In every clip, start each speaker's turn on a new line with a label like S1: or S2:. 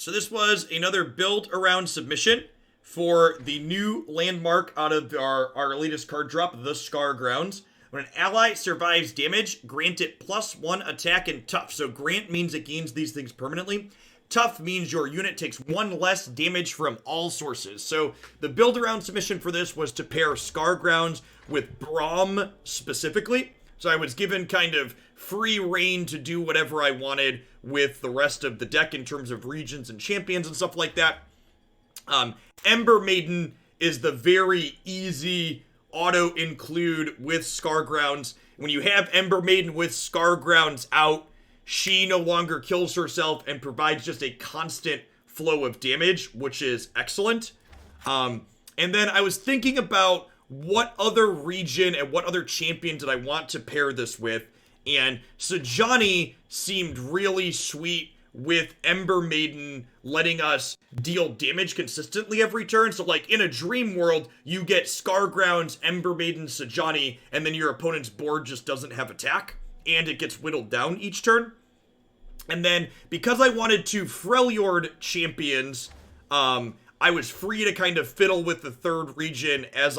S1: So this was another build around submission for the new landmark out of our latest card drop, the Scargrounds. When an ally survives damage, grant it +1 attack and tough. So grant means it gains these things permanently. Tough means your unit takes 1 less damage from all sources. So the build around submission for this was to pair Scargrounds with Braum specifically. So I was given kind of free reign to do whatever I wanted with the rest of the deck in terms of regions and champions and stuff like that. Ember Maiden is the very easy auto include with Scargrounds. When you have Ember Maiden with Scargrounds out, she no longer kills herself and provides just a constant flow of damage, which is excellent. And then I was thinking about what other region and what other champion did I want to pair this with, and Sejuani seemed really sweet with Ember Maiden letting us deal damage consistently every turn. So like in a dream world, you get Scargrounds, Ember Maiden, Sejuani, and then your opponent's board just doesn't have attack, and it gets whittled down each turn. And then because I wanted to Freljord champions, I was free to kind of fiddle with the third region as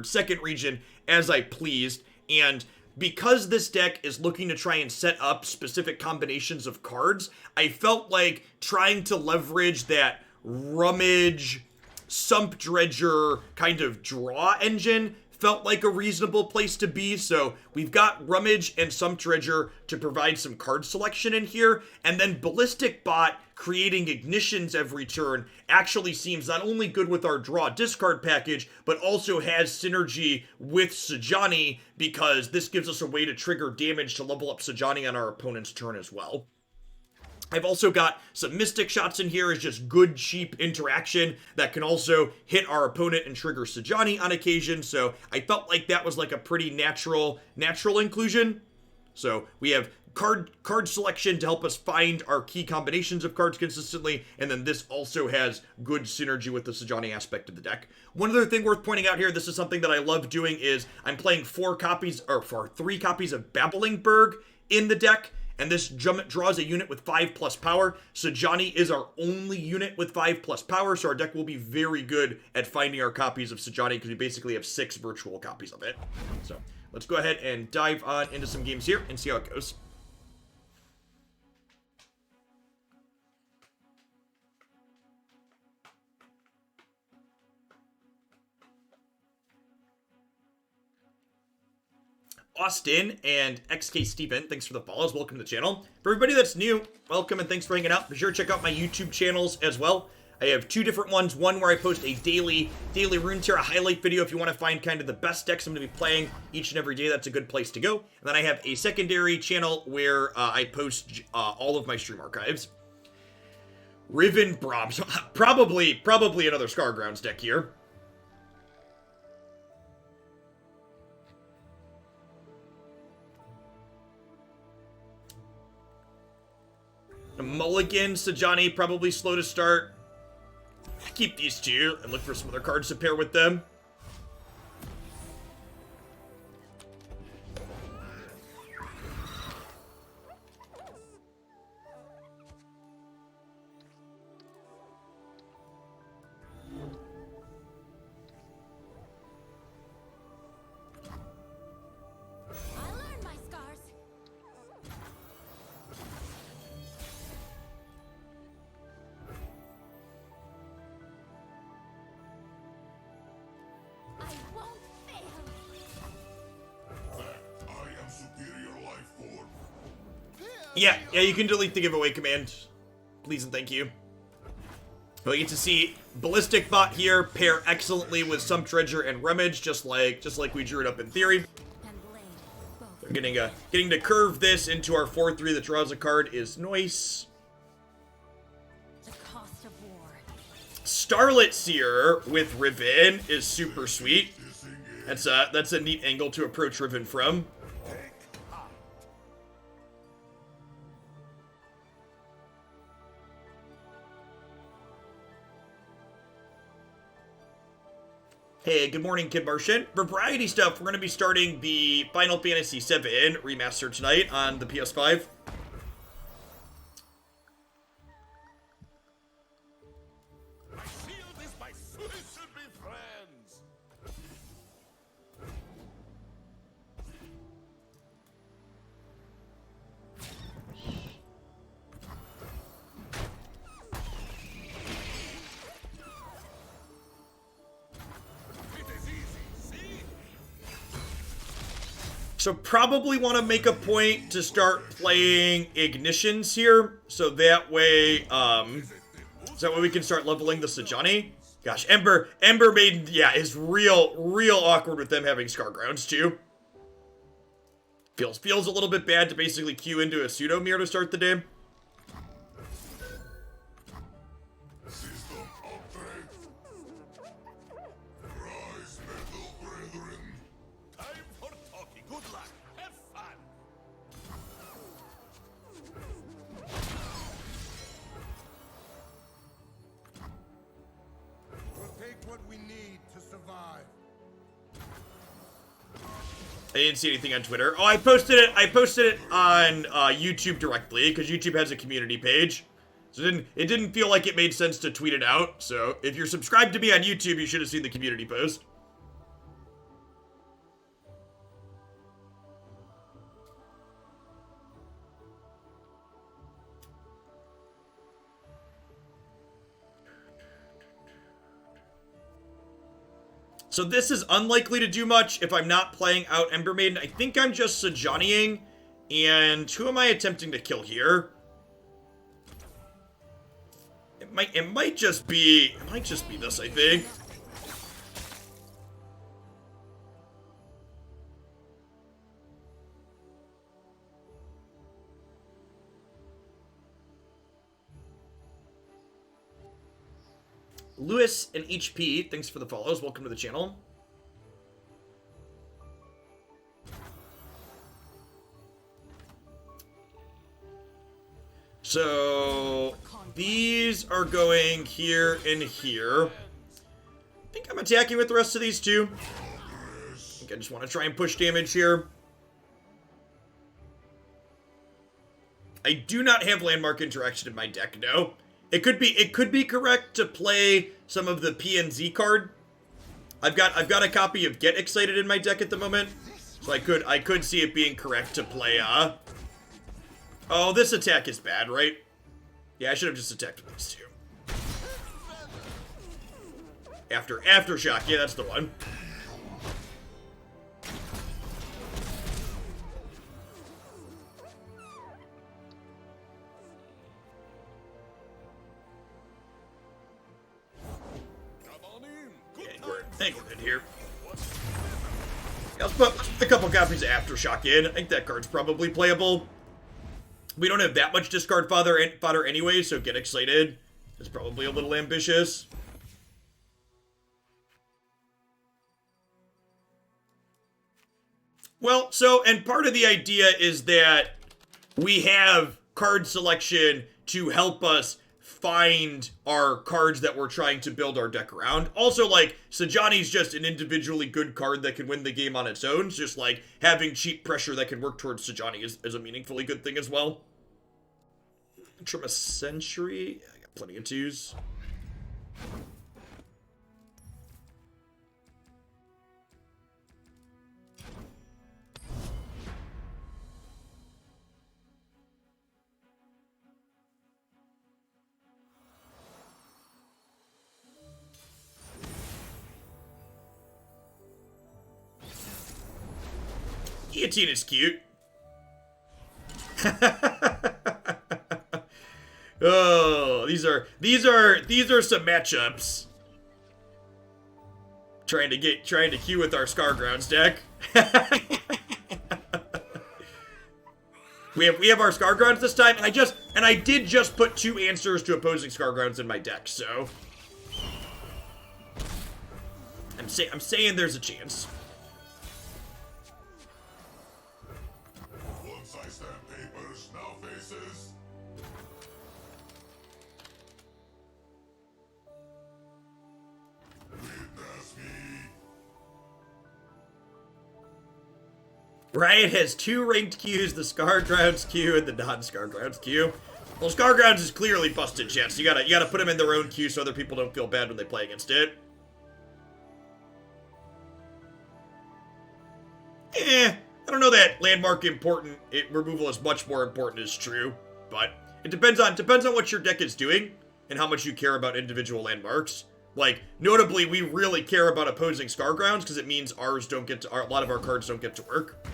S1: second region as I pleased. And because this deck is looking to try and set up specific combinations of cards, I felt like trying to leverage that Rummage, Sump Dredger kind of draw engine felt like a reasonable place to be. So we've got Rummage and Sump Dredger to provide some card selection in here, and then Ballistic Bot creating ignitions every turn actually seems not only good with our draw discard package, but also has synergy with Sejuani, because this gives us a way to trigger damage to level up Sejuani on our opponent's turn as well. I've also got some Mystic Shots in here as just good, cheap interaction that can also hit our opponent and trigger Sejuani on occasion. So I felt like that was like a pretty natural inclusion. So we have card selection to help us find our key combinations of cards consistently, and then this also has good synergy with the Sejuani aspect of the deck. One other thing worth pointing out here, this is something that I love doing, is I'm playing 3 copies of Babbling Berg in the deck, and this draws a unit with 5+ power. Sejuani is our only unit with 5+ power, so our deck will be very good at finding our copies of Sejuani, because we basically have 6 virtual copies of it. So let's go ahead and dive on into some games here and see how it goes. Austin and XK Steven, thanks for the follows. Welcome to the channel. For everybody that's new, welcome and thanks for hanging out. Be sure to check out my YouTube channels as well. I have 2 different ones. One where I post a daily Runeterra highlight video if you want to find kind of the best decks I'm going to be playing each and every day. That's a good place to go. And then I have a secondary channel where I post all of my stream archives. Riven Braum. So probably another Scargrounds deck here. Mulligan, Sejuani, probably slow to start. Keep these 2 and look for some other cards to pair with them. Yeah, you can delete the giveaway command. Please and thank you. We get to see Ballistic Bot here pair excellently with Sump Dredger and Rummage, just like we drew it up in theory. So getting to curve this into our 4/3 that draws a card is nice. Starlit Seer with Riven is super sweet. That's a neat angle to approach Riven from. Hey, good morning, Kid Martian. For variety stuff, we're going to be starting the Final Fantasy VII Remaster tonight on the PS5. So probably want to make a point to start playing Ignitions here, so that way we can start leveling the Sejuani. Gosh, Ember Maiden, yeah, is real awkward with them having Scargrounds too. Feels a little bit bad to basically queue into a pseudo mirror to start the day. I didn't see anything on Twitter. Oh, I posted it on YouTube directly, because YouTube has a community page. So it didn't feel like it made sense to tweet it out. So if you're subscribed to me on YouTube, you should have seen the community post. So this is unlikely to do much if I'm not playing out Ember Maiden. I think I'm just Sejuaniing. And who am I attempting to kill here? It might just be this, I think. Lewis and HP, thanks for the follows. Welcome to the channel. So these are going here and here. I think I'm attacking with the rest of these two. I think I just want to try and push damage here. I do not have landmark interaction in my deck, no. It could be correct to play some of the PNZ card. I've got a copy of Get Excited in my deck at the moment, so I could see it being correct to play. Oh, this attack is bad, right? Yeah, I should have just attacked with these two. Aftershock, yeah, that's the one. Thank you, here. Let's put a couple copies of Aftershock in. I think that card's probably playable. We don't have that much discard fodder anyway, so Get Excited is probably a little ambitious. Well, so, and part of the idea is that we have card selection to help us find our cards that we're trying to build our deck around. Also, like, Sejuani's just an individually good card that can win the game on its own. It's just like having cheap pressure that can work towards Sejuani is a meaningfully good thing as well. Trim a Century. I got plenty of twos. Guillotine is cute. Oh, these are some matchups. Trying to queue with our Scargrounds deck. we have our Scargrounds this time, and I did just put 2 answers to opposing Scargrounds in my deck, so I'm saying there's a chance. Riot has 2 ranked queues, the Scargrounds queue and the non-Scargrounds queue. Well, Scargrounds is clearly busted, chat, so you gotta put them in their own queue so other people don't feel bad when they play against it. I don't know that landmark removal is much more important is true, but it depends on what your deck is doing and how much you care about individual landmarks. Like, notably, we really care about opposing Scargrounds because it means a lot of our cards don't get to work.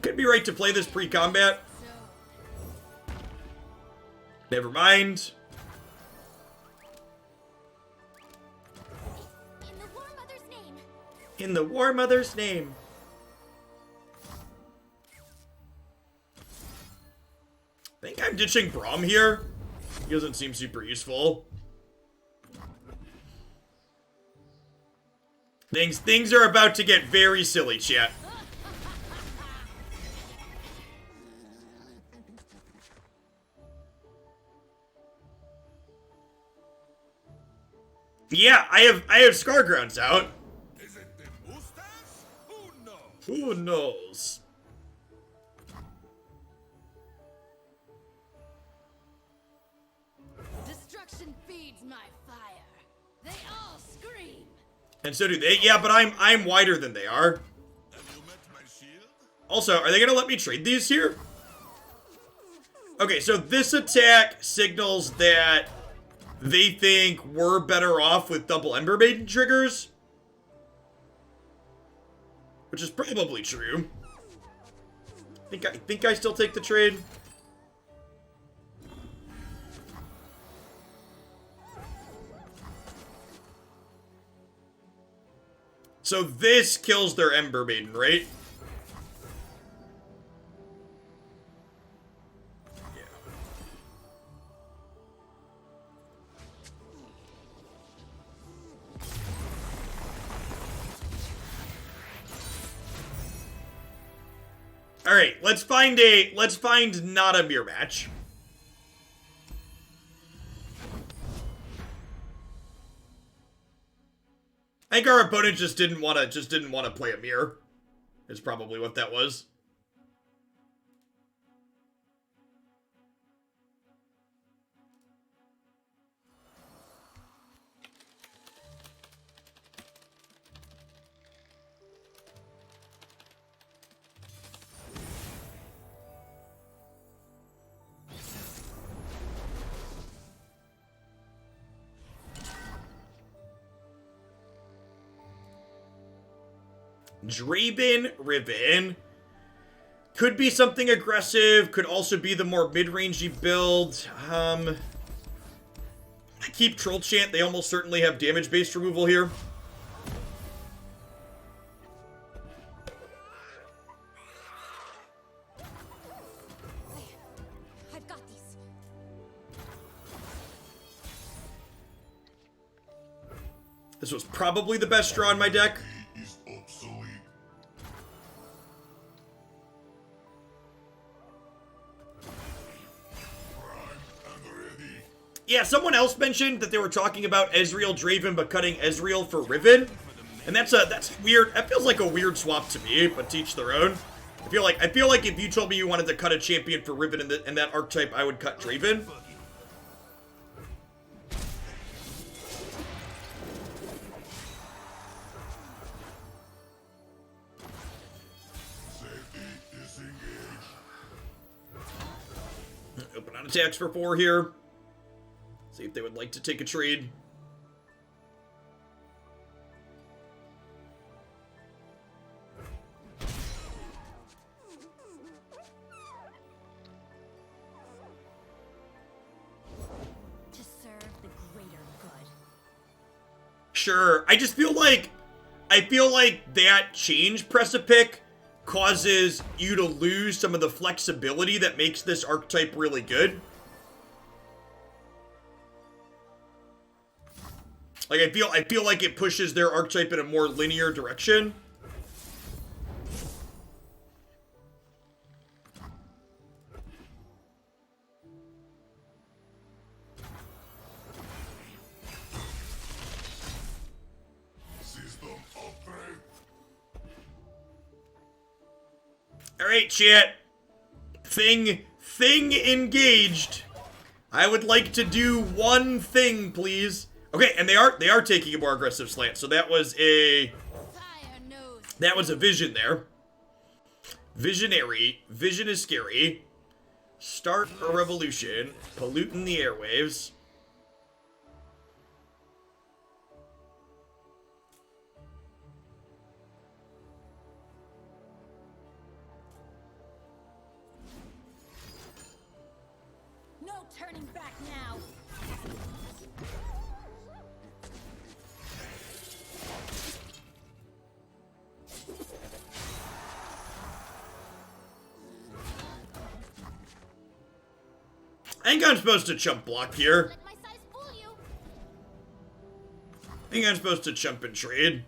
S1: Could be right to play this pre-combat. Never mind.
S2: In the War Mother's name.
S1: In the War Mother's name. I think I'm ditching Braum here. He doesn't seem super useful. Things are about to get very silly, chat. Yeah, I have Scargrounds out.
S3: Is it the mustache? Who knows?
S1: Who knows?
S2: Destruction feeds my fire. They all scream.
S1: And so do they. Yeah, but I'm wider than they are.
S3: Have you met my shield?
S1: Also, are they gonna let me trade these here? Okay, so this attack signals that they think we're better off with double Ember Maiden triggers. Which is probably true. I think I still take the trade. So this kills their Ember Maiden, right? Yeah. All right, let's find not a mirror match. I think our opponent just didn't want to play a mirror. Is probably what that was. Draven Riven. Could be something aggressive. Could also be the more mid-rangey build. I keep Troll Chant. They almost certainly have damage-based removal here.
S2: I've got these.
S1: This was probably the best draw in my deck.
S3: Is obsolete. Prime and ready.
S1: Yeah, someone else mentioned that they were talking about Ezreal Draven but cutting Ezreal for Riven. And that's weird. That feels like a weird swap to me, but teach their own. I feel like if you told me you wanted to cut a champion for Riven in that archetype, I would cut Draven.
S3: Safety disengage.
S1: Open on attacks for 4 here. See if they would like to take a trade.
S2: To serve the greater good.
S1: Sure. I feel like that change Precipic causes you to lose some of the flexibility that makes this archetype really good. Like I feel like it pushes their archetype in a more linear direction.
S3: System upgrade.
S1: Alright, chat. Thing engaged. I would like to do one thing, please. Okay, and they are taking a more aggressive slant, so that was a vision there. Visionary. Vision is scary. Start a revolution. Polluting the airwaves. I think I'm supposed to chump block here.
S2: Let my size fool you.
S1: I think I'm supposed to chump and trade.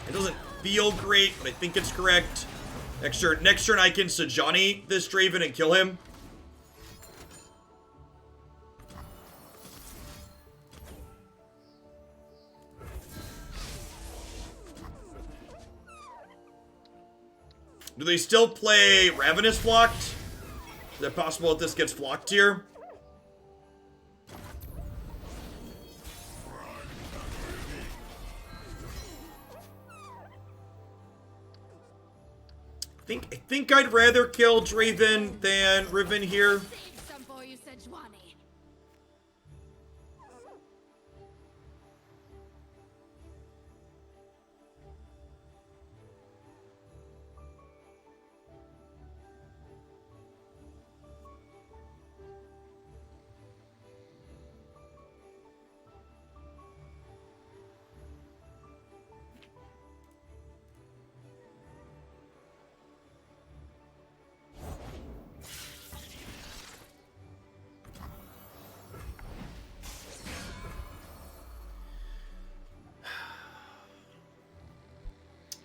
S1: It doesn't feel great, but I think it's correct. Next turn I can Sejuani this Draven and kill him. Do they still play Ravenous Flocked? Is it possible that this gets flocked here? I think I'd rather kill Draven than Riven here.
S2: Save some for you, Sejuani.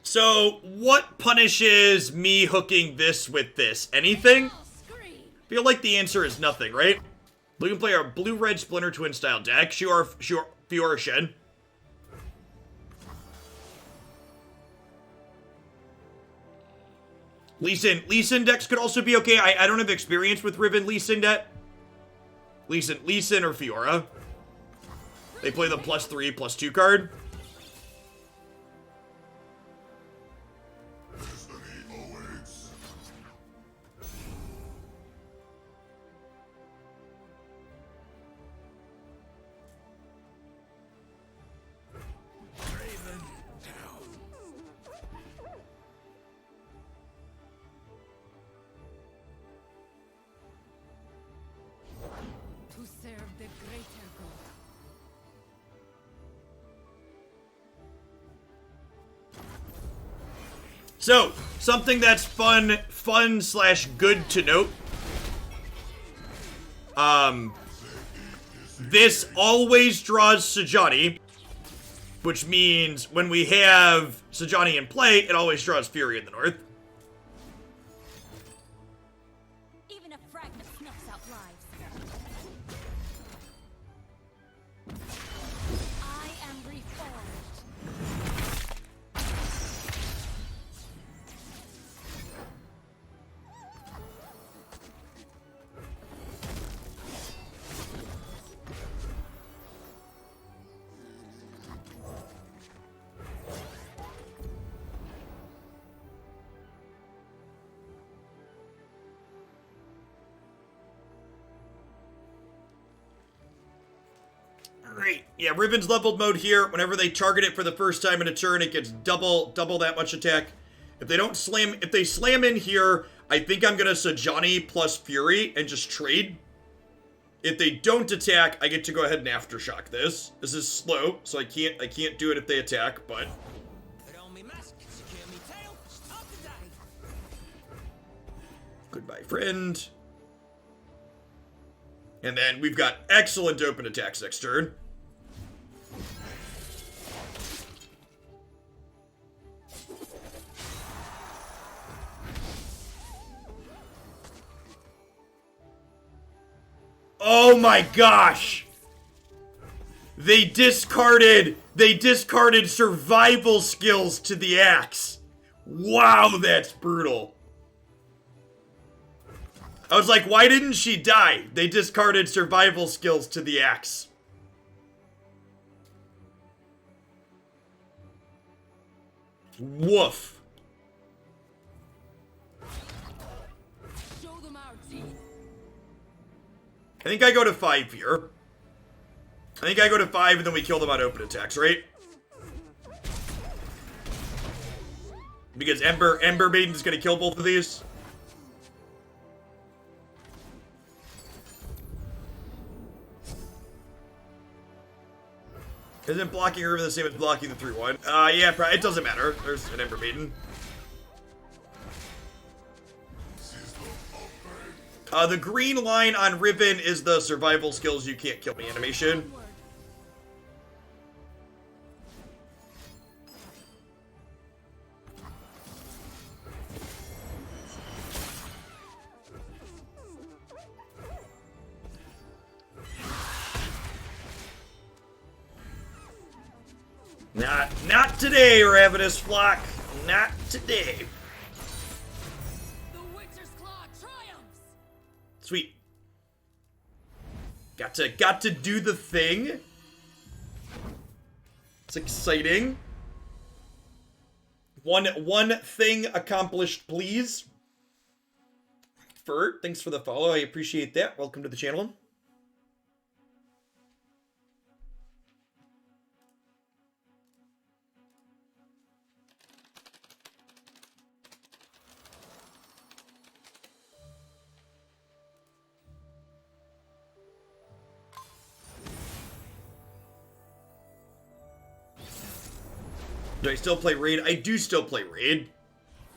S1: So, what punishes me hooking this with this? Anything?
S2: All scream.
S1: Feel like the answer is nothing, right? We can play our blue-red Splinter Twin style deck. Fiora Shen. Lee Sin decks could also be okay. I don't have experience with Riven Lee Sin deck. Lee Sin or Fiora. They play the +3/+2 card.
S3: Destiny awaits.
S2: To serve the greater good.
S1: So, something that's fun/good to note. This always draws Sejuani, which means when we have Sejuani in play, it always draws Fury in the north.
S2: Even a fragment snuffs out lives. I am reformed.
S1: Alright, yeah, Riven's leveled mode here. Whenever they target it for the first time in a turn, it gets double that much attack. If they slam in here, I think I'm gonna Sejuani plus Fury and just trade. If they don't attack, I get to go ahead and Aftershock this. This is slow, so I can't do it if they attack, but
S4: Put on me mask, secure me tail, start the day.
S1: goodbye, friend. And then we've got excellent open attacks next turn. Oh my gosh! They discarded survival skills to the axe. Wow, that's brutal. I was like, why didn't she die? They discarded survival skills to the axe. Woof.
S2: Show them our teeth.
S1: I think I go to 5 here. I think I go to 5 and then we kill them on open attacks, right? Because Ember Maiden's gonna kill both of these. Isn't blocking her the same as blocking the 3-1? Yeah, it doesn't matter. There's an Ember Maiden. The green line on Riven is the survival skills you can't kill me animation.
S2: Onward.
S1: Not today, Ravenous Flock. Not today.
S2: The Witcher's Claw triumphs.
S1: Sweet. Got to do the thing. It's exciting. One thing accomplished, please. Fert, thanks for the follow. I appreciate that. Welcome to the channel. Do I still play Raid? I do still play Raid.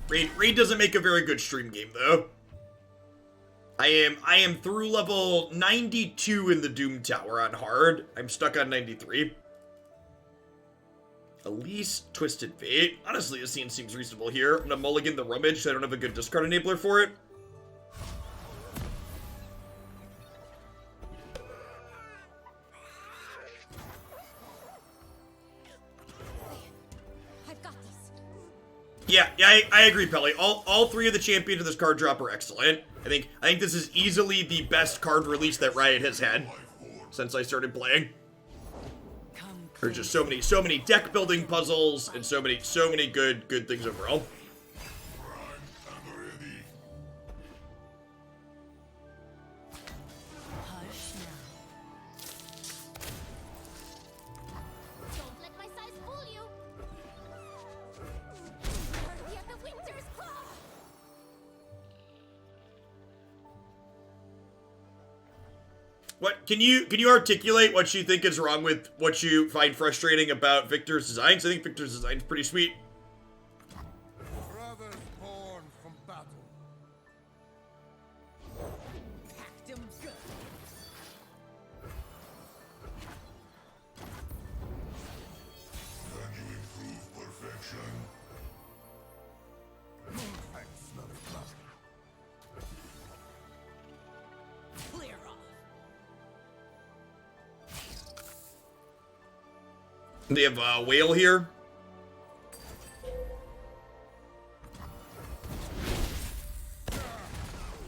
S1: Raid doesn't make a very good stream game though. I am through level 92 in the Doom Tower on hard. I'm stuck on 93. Elise, Twisted Fate. Honestly, this scene seems reasonable here. I'm gonna mulligan the Rummage so I don't have a good discard enabler for it.
S2: I've got this.
S1: Yeah, I agree, Pelly. All three of the champions of this card drop are excellent. I think this is easily the best card release that Riot has had since I started playing. There's just so many deck building puzzles and so many good things overall.
S2: Don't let my size fool you. Worthy of the Winter's Claw.
S1: What can you articulate what you think is wrong with what you find frustrating about Victor's designs? I think Victor's design is pretty sweet.
S3: Brothers born from battle.
S2: Packed 'em good.
S3: Can you improve perfection? Thanks, another class.
S2: Clear off.
S1: They have a whale here.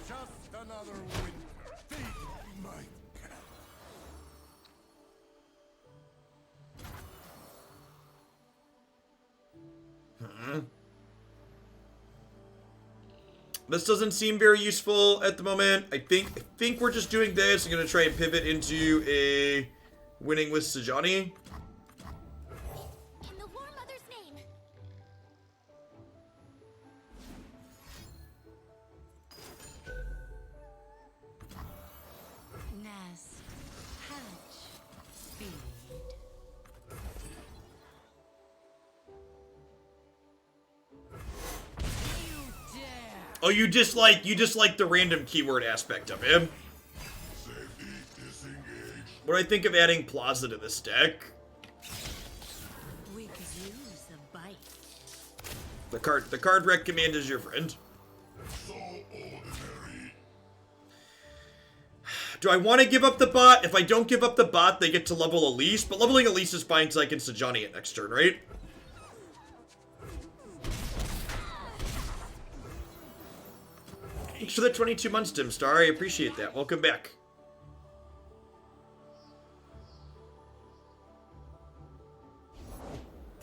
S3: Just another winter. Feed my cat.
S1: This doesn't seem very useful at the moment. I think we're just doing this. I'm gonna try and pivot into a winning with Sejuani.
S2: In the War Mother's name.
S5: Nest, hatch, feed. You dare!
S1: Oh, you dislike the random keyword aspect of him.
S3: Safety disengaged.
S1: What do I think of adding Plaza to this deck?
S5: We could use a bite.
S1: The card rec command is your friend.
S3: So ordinary.
S1: Do I want to give up the bot? If I don't give up the bot, they get to level Elise. But leveling Elise is fine because I can Sejuani it next turn, right? Thanks for the 22 months, Dimstar. I appreciate that. Welcome back.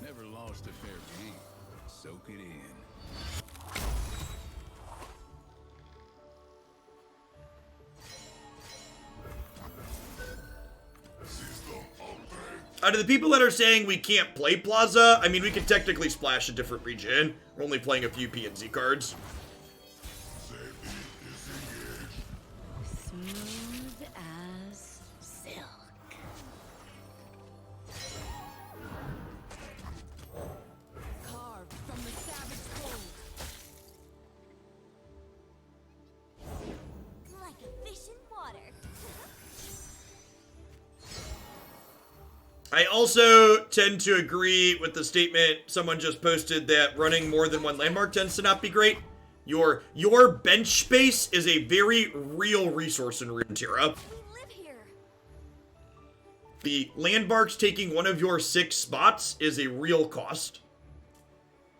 S6: Never lost a fair game. Soak it in.
S3: System upgrade.
S1: Out of the people that are saying we can't play Plaza, I mean, we could technically splash a different region. We're only playing a few P&Z cards.
S3: Safety disengaged.
S5: Smooth as silk.
S2: Carved from the savage cold. Like
S1: I also tend to agree with the statement someone just posted that running more than one landmark tends to not be great. Your bench space is a very real resource in Runeterra.
S2: We live here.
S1: The landmarks taking one of your 6 spots is a real cost.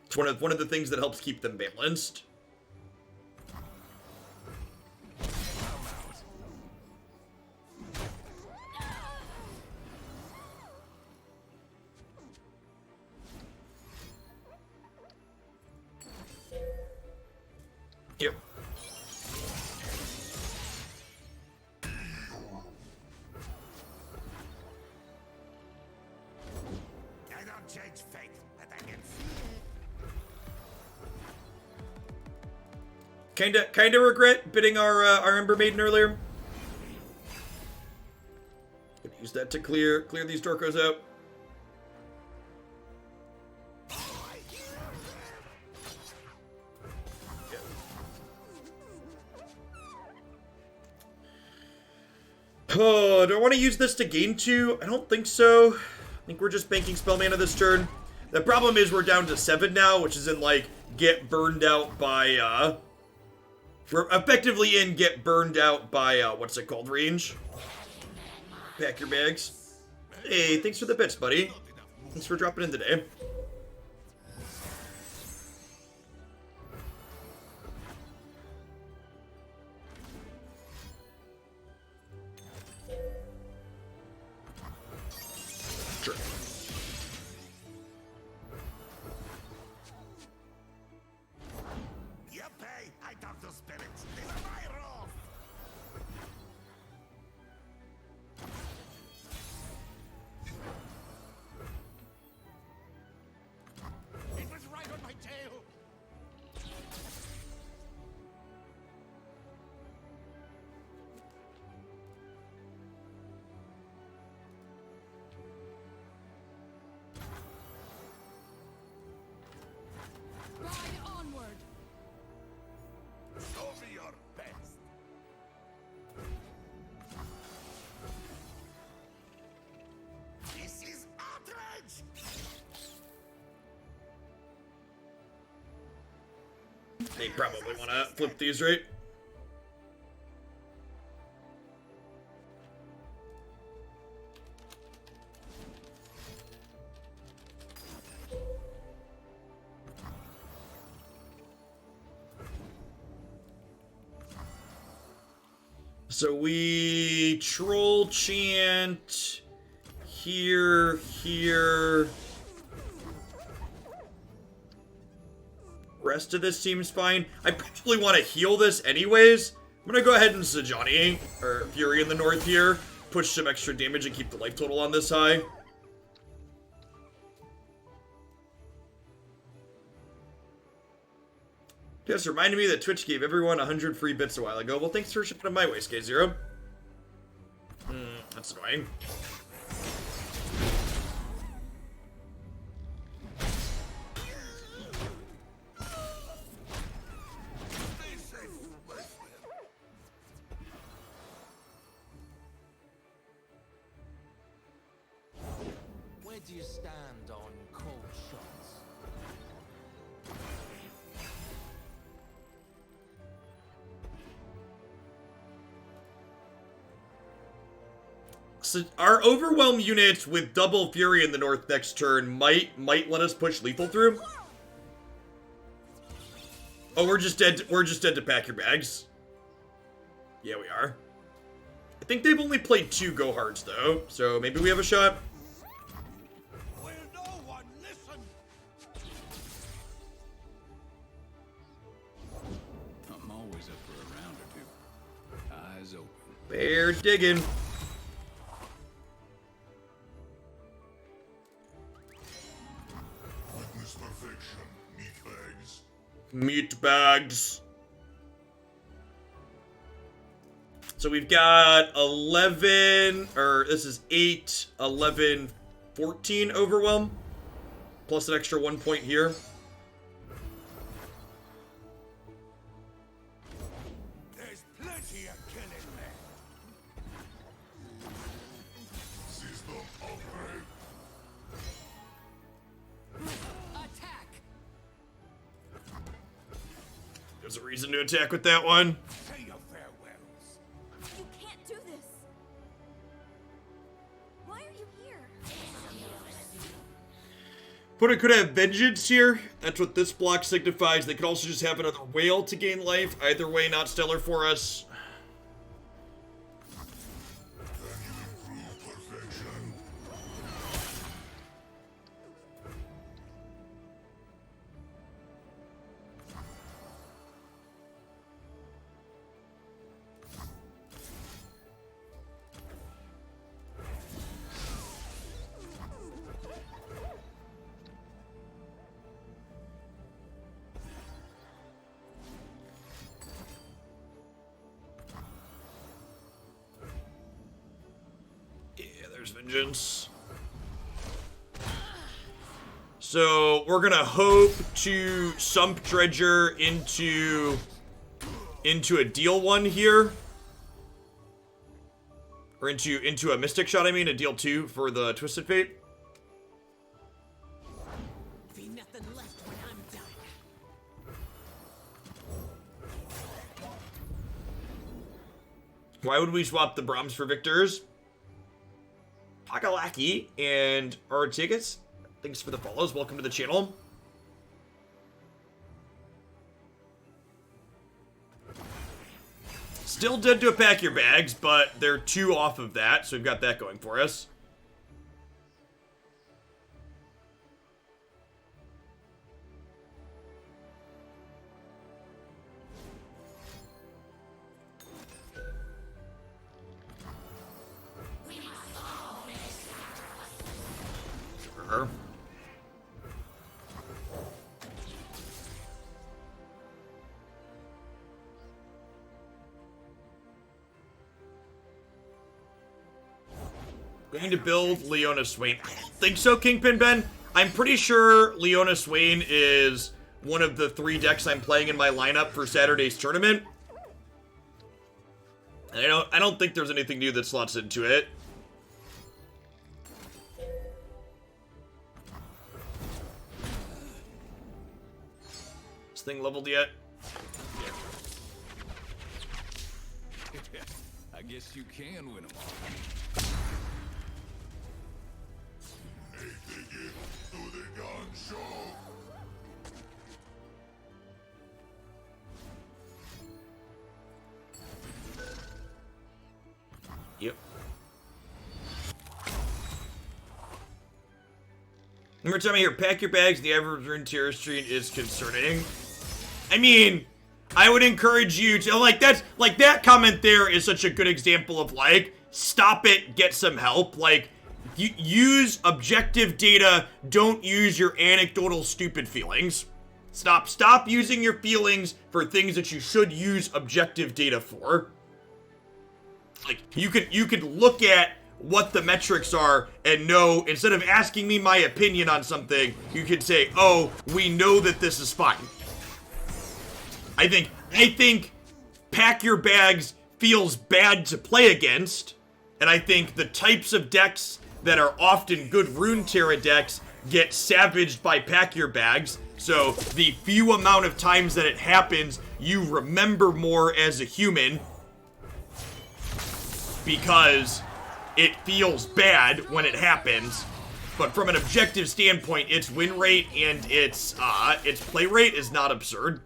S1: It's one of the things that helps keep them balanced. Yep.
S3: I don't change fate, but I can feel it.
S1: Kinda regret bidding our Ember Maiden earlier. Gonna use that to clear these Dorkos out. Oh, do I want to use this to gain 2? I don't think so. I think we're just banking spell mana this turn. The problem is we're down to 7 now, which is in, like, get burned out by, we're effectively in get burned out by, what's it called, range? Pack your bags. Hey, thanks for the bits, buddy. Thanks for dropping in today. Sure.
S3: You pay, I talk to spirits. These are my rules. It was right on my tail.
S2: Ride onward.
S3: Show me your best. This is outrage.
S1: They probably want to flip these, right? So we troll chant here. Rest of this seems fine. I probably want to heal this anyways. I'm gonna go ahead and Sejuani, or Fury in the north here, push some extra damage and keep the life total on this high. Just reminded me that Twitch gave everyone 100 free bits a while ago. Well, thanks for shipping them my way, Skay0. That's annoying.
S4: Where do you stand on cold shots?
S1: So our overwhelm units with double fury in the north next turn might let us push lethal through. Oh, we're just dead to pack your bags. Yeah, we are. I think they've only played 2 go hards though, so maybe we have a shot.
S3: Will no one listen?
S6: I'm always up for a round or 2. Eyes open.
S1: They're digging.
S3: Witness perfection, meatbags.
S1: Meat bags. So we've got 11, or this is 8, 11, 14 overwhelm. Plus an extra 1 point here.
S3: There's plenty of killing left. System upgrade.
S1: was a reason to attack with that one.
S3: Say your farewells.
S7: You can't do this. Why are you here?
S1: Opponent could have Vengeance here. That's what this block signifies. They could also just have another Whale to gain life. Either way, not stellar for us. There's Vengeance. So we're gonna hope to sump Dredger into a deal one here. Or into a Mystic Shot, I mean, a deal 2 for the Twisted Fate.
S4: Be nothing left when I'm done.
S1: Why would we swap the Braums for Victors? Pakalaki and our tickets. Thanks for the follows. Welcome to the channel. Still dead to a Pack Your Bags, but they're 2 off of that, so we've got that going for us. Sure. Going to build Leona Swain. I don't think so, Kingpin Ben. I'm pretty sure Leona Swain is one of the 3 decks I'm playing in my lineup for Saturday's tournament. And I don't think there's anything new that slots into it. This thing leveled yet?
S6: I guess you can win them all.
S1: Yep. Every time I hear Pack Your Bags, the average Runeterra stream is concerning. I mean, I would encourage you to, that comment there is such a good example of, stop it, get some help. Use objective data, don't use your anecdotal stupid feelings. Stop using your feelings for things that you should use objective data for. You could look at what the metrics are and know, instead of asking me my opinion on something, you could say, oh, we know that this is fine. I think Pack Your Bags feels bad to play against, and I think the types of decks that are often good Runeterra decks get savaged by Pack Your Bags, so the few amount of times that it happens, you remember more as a human, because it feels bad when it happens. But from an objective standpoint, its win rate and its play rate is not absurd.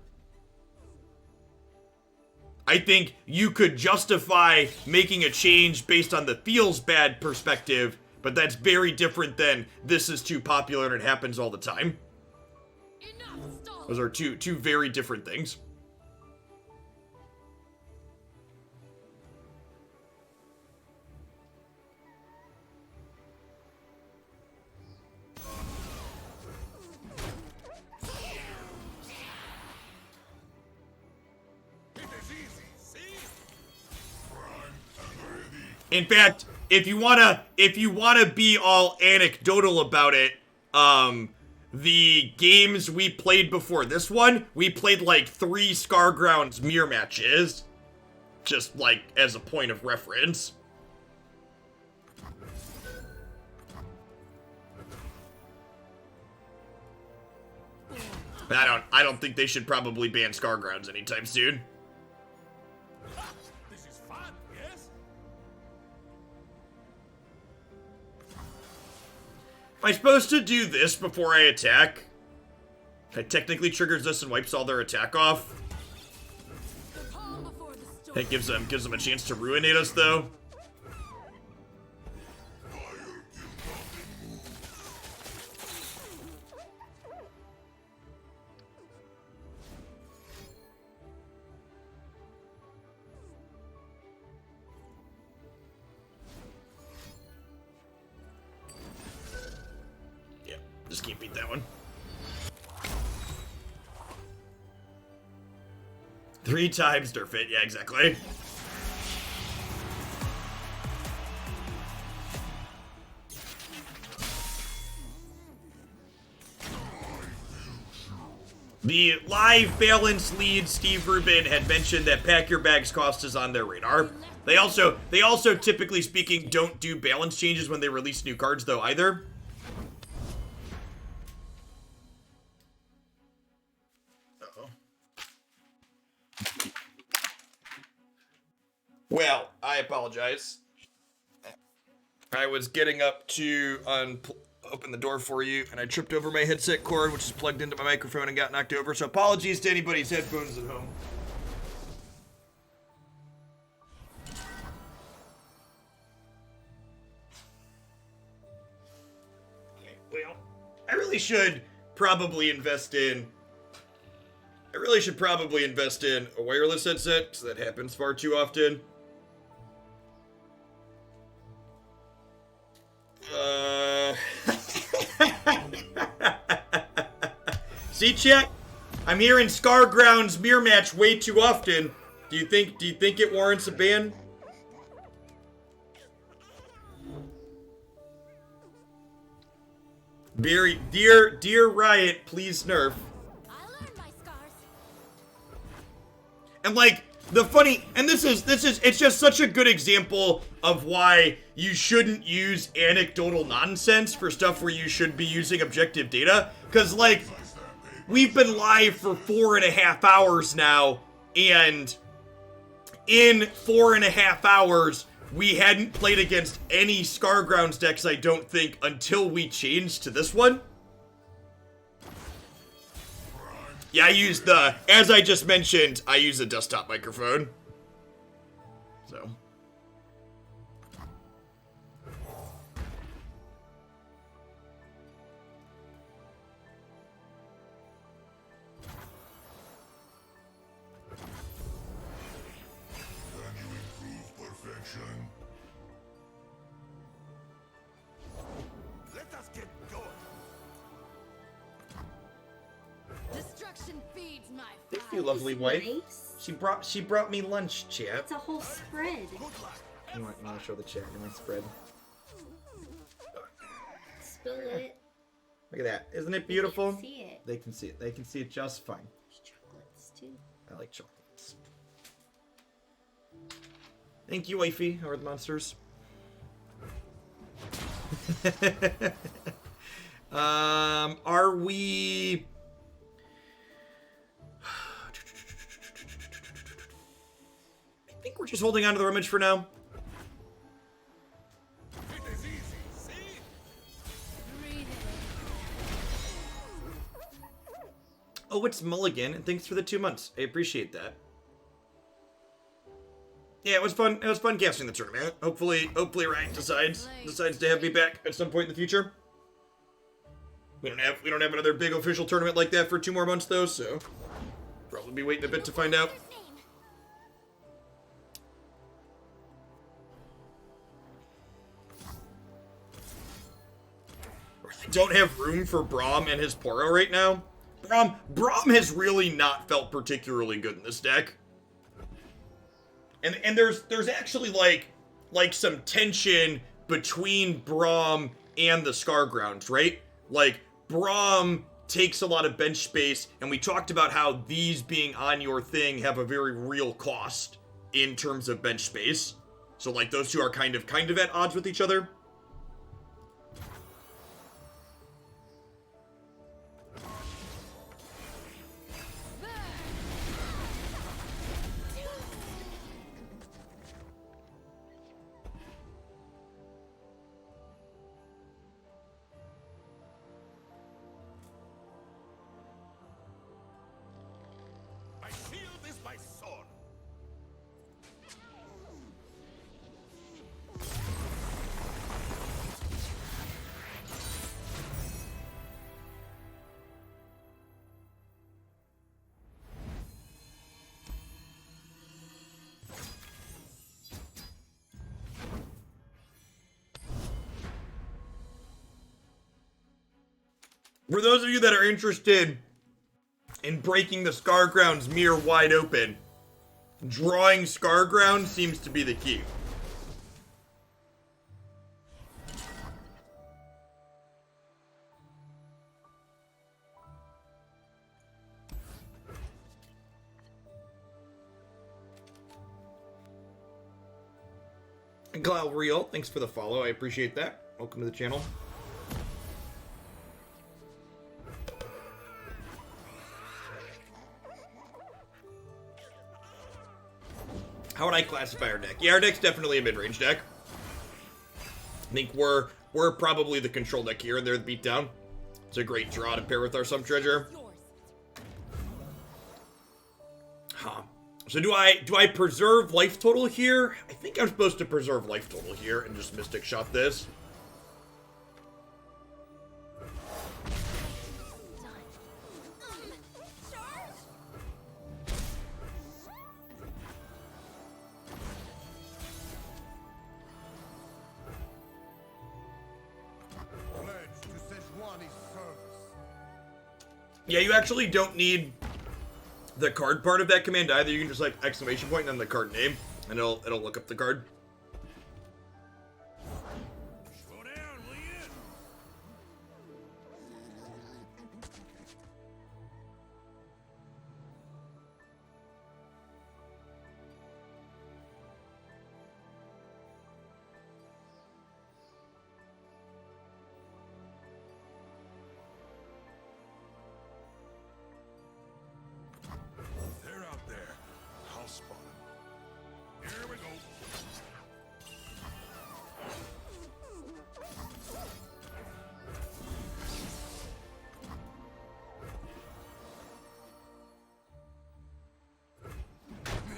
S1: I think you could justify making a change based on the feels bad perspective, but that's very different than this is too popular and it happens all the time. Those are two very different things. In fact, if you wanna be all anecdotal about it, the games we played before this one, we played 3 Scargrounds mirror matches, just as a point of reference. I don't think they should probably ban Scargrounds anytime soon.
S3: This is fun, yes?
S1: Am I supposed to do this before I attack? That technically triggers this and wipes all their attack off.
S2: The calm before the storm.
S1: That gives them a chance to ruinate us, though. Yeah, just can't beat that one. 3 times Durfit, yeah, exactly. The live balance lead, Steve Rubin, had mentioned that pack your bags cost is on their radar. They also typically speaking don't do balance changes when they release new cards though either. Well, I apologize. I was getting up to open the door for you, and I tripped over my headset cord, which is plugged into my microphone, and got knocked over. So apologies to anybody's headphones at home. Okay, well, I really should probably invest in a wireless headset, because that happens far too often. See, chat? I'm hearing Scargrounds mirror match way too often. Do you think it warrants a ban? Dear Riot, please nerf.
S2: I learned my scars.
S1: And like the funny, and this is it's just such a good example of why you shouldn't use anecdotal nonsense for stuff where you should be using objective data. Cause like we've been live for 4.5 hours now, and in 4.5 hours we hadn't played against any Scargrounds decks, I don't think, until we changed to this one. Yeah, I used as I just mentioned, I use a desktop microphone. So.
S3: Let us get going.
S2: Destruction feeds my
S1: Thank
S2: fire.
S1: you, lovely wife.
S5: Nice.
S1: She brought me lunch, chat.
S5: It's a whole spread.
S1: You want to show the chat your spread?
S5: Spill it.
S1: Look at that. Isn't it beautiful?
S5: Can't see it.
S1: They can see it. They can see it just fine.
S5: There's chocolates too.
S1: I like chocolates. Thank you, wifey, or the monsters. Are we... I think we're just holding on to the rummage for now.
S3: It is easy, see?
S2: Breathe in.
S1: Oh, it's Mulligan, and thanks for the 2 months. I appreciate that. Yeah, it was fun. It was fun casting the tournament. Hopefully Ryan decides to have me back at some point in the future. We don't have another big official tournament like that for 2 more months though, so probably be waiting a bit to find out. I don't have room for Braum and his Poro right now. Braum has really not felt particularly good in this deck. And there's actually like some tension between Braum and the Scargrounds, right? Like Braum takes a lot of bench space, and we talked about how these being on your thing have a very real cost in terms of bench space. So like those two are kind of at odds with each other.
S3: my sword.
S1: For those of you that are interested in breaking the Scargrounds mirror wide open, drawing Scargrounds seems to be the key. And Kyle Real, thanks for the follow. I appreciate that. Welcome to the channel. How would I classify our deck? Yeah, our deck's definitely a mid-range deck. I think we're probably the control deck here, and they're the beatdown. It's a great draw to pair with our Sump Treasure. Huh. So do I preserve life total here? I think I'm supposed to preserve life total here and just Mystic Shot this.
S3: Pledge to Sejuani's service.
S1: Yeah, you actually don't need the card part of that command either. You can just like exclamation point and then the card name, and it'll look up the card.
S3: Slow down, will you? They're out there. I'll spot them. Here we go.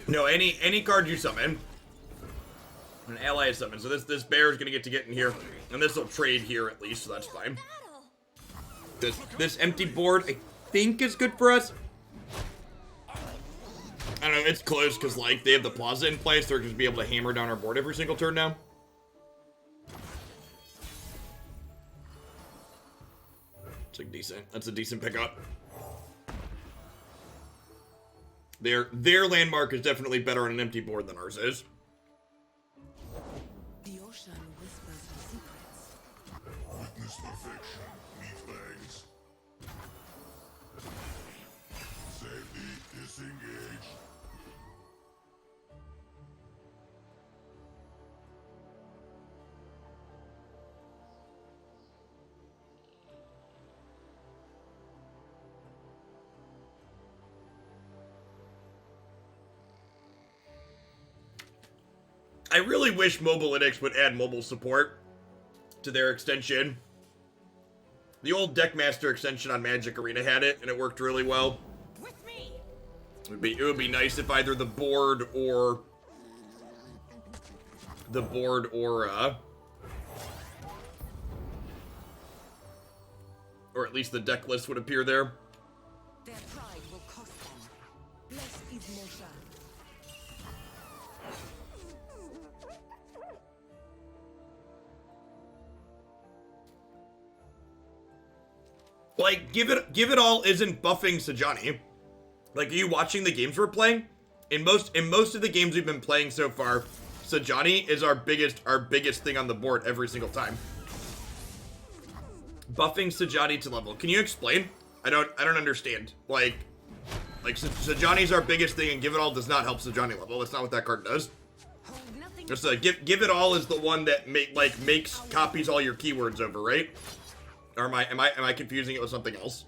S1: No, any card you summon, an ally is summoned. So this bear is gonna get in here, and this will trade here at least, so that's fine. This empty board I think is good for us. I don't know, it's close because like they have the plaza in place, they're just be able to hammer down our board every single turn now. It's like decent. That's a decent pickup. Their landmark is definitely better on an empty board than ours is.
S5: The ocean whispers secrets.
S3: Witness perfection, meat bags. Safety, disengage.
S1: I really wish Mobalytics would add mobile support to their extension. The old Deckmaster extension on Magic Arena had it, and it worked really well.
S5: With me.
S1: It would be nice if either the board or at least the deck list would appear there.
S5: Their pride will cost them. Blessed is Moshan.
S1: Like, give it all isn't buffing Sejuani. Like, are you watching the games we're playing? In most of the games we've been playing so far, Sejuani is our biggest thing on the board every single time. Buffing Sejuani to level. Can you explain? I don't understand. Like Sejuani's our biggest thing, and Give It All does not help Sejuani level. That's not what that card does.
S5: Hold nothing.
S1: Just Give It All is the one that makes copies all your keywords over, right? Or am I confusing it with something else?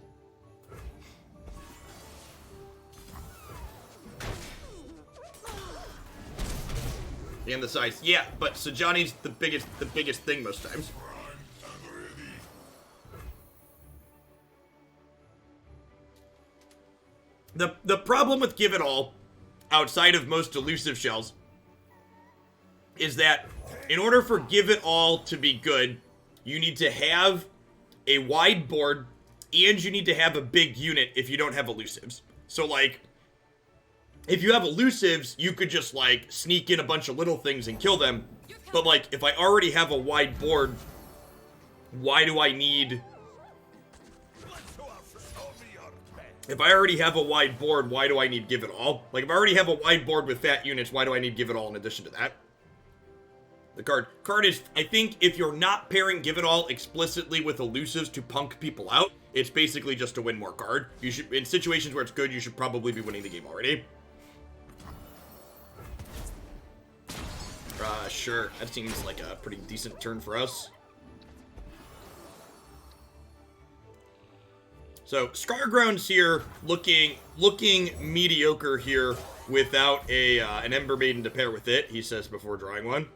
S1: And the size. Yeah, but Sejuani's the biggest thing most times. The problem with Give It All outside of most elusive shells, is that in order for Give It All to be good, you need to have a wide board, and you need to have a big unit if you don't have elusives. So, like, if you have elusives, you could just, like, sneak in a bunch of little things and kill them. But, like, if I already have a wide board, why do I need... If I already have a wide board, why do I need Give It All? Like, if I already have a wide board with fat units, why do I need Give It All in addition to that? The card is, I think, if you're not pairing Give It All explicitly with elusives to punk people out, it's basically just to win more card. You should, in situations where it's good, you should probably be winning the game already. Sure. That seems like a pretty decent turn for us. So, Scargrounds here, looking mediocre here without an Ember Maiden to pair with it, he says before drawing one.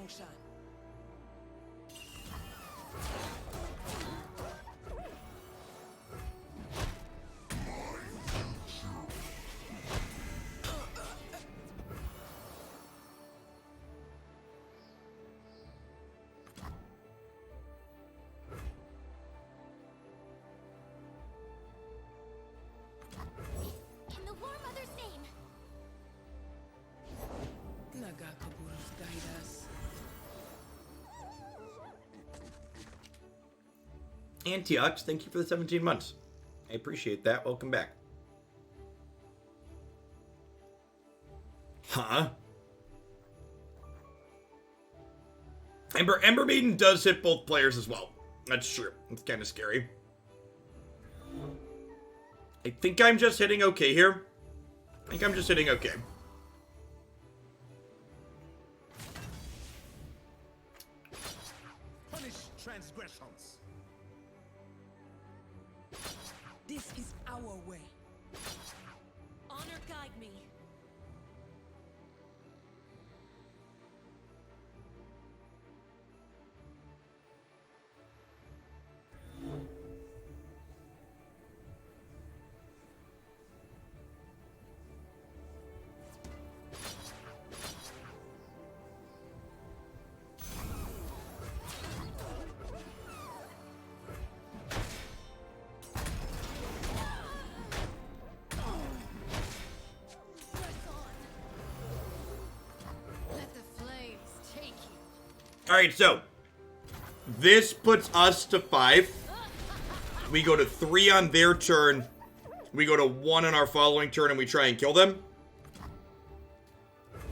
S5: motion.
S7: In the War Mother's name.
S5: Nagakaburu's guide us.
S1: Antiox, thank you for the 17 months. I appreciate that. Welcome back. Huh? Ember Maiden does hit both players as well. That's true. It's kind of scary. I think I'm just hitting okay here. I think I'm just hitting okay.
S4: Punish transgressions.
S5: This is our way.
S2: Honor guide me. Let the flames take you.
S1: Alright, so this puts us to 5. We go to 3 on their turn. We go to 1 on our following turn and we try and kill them.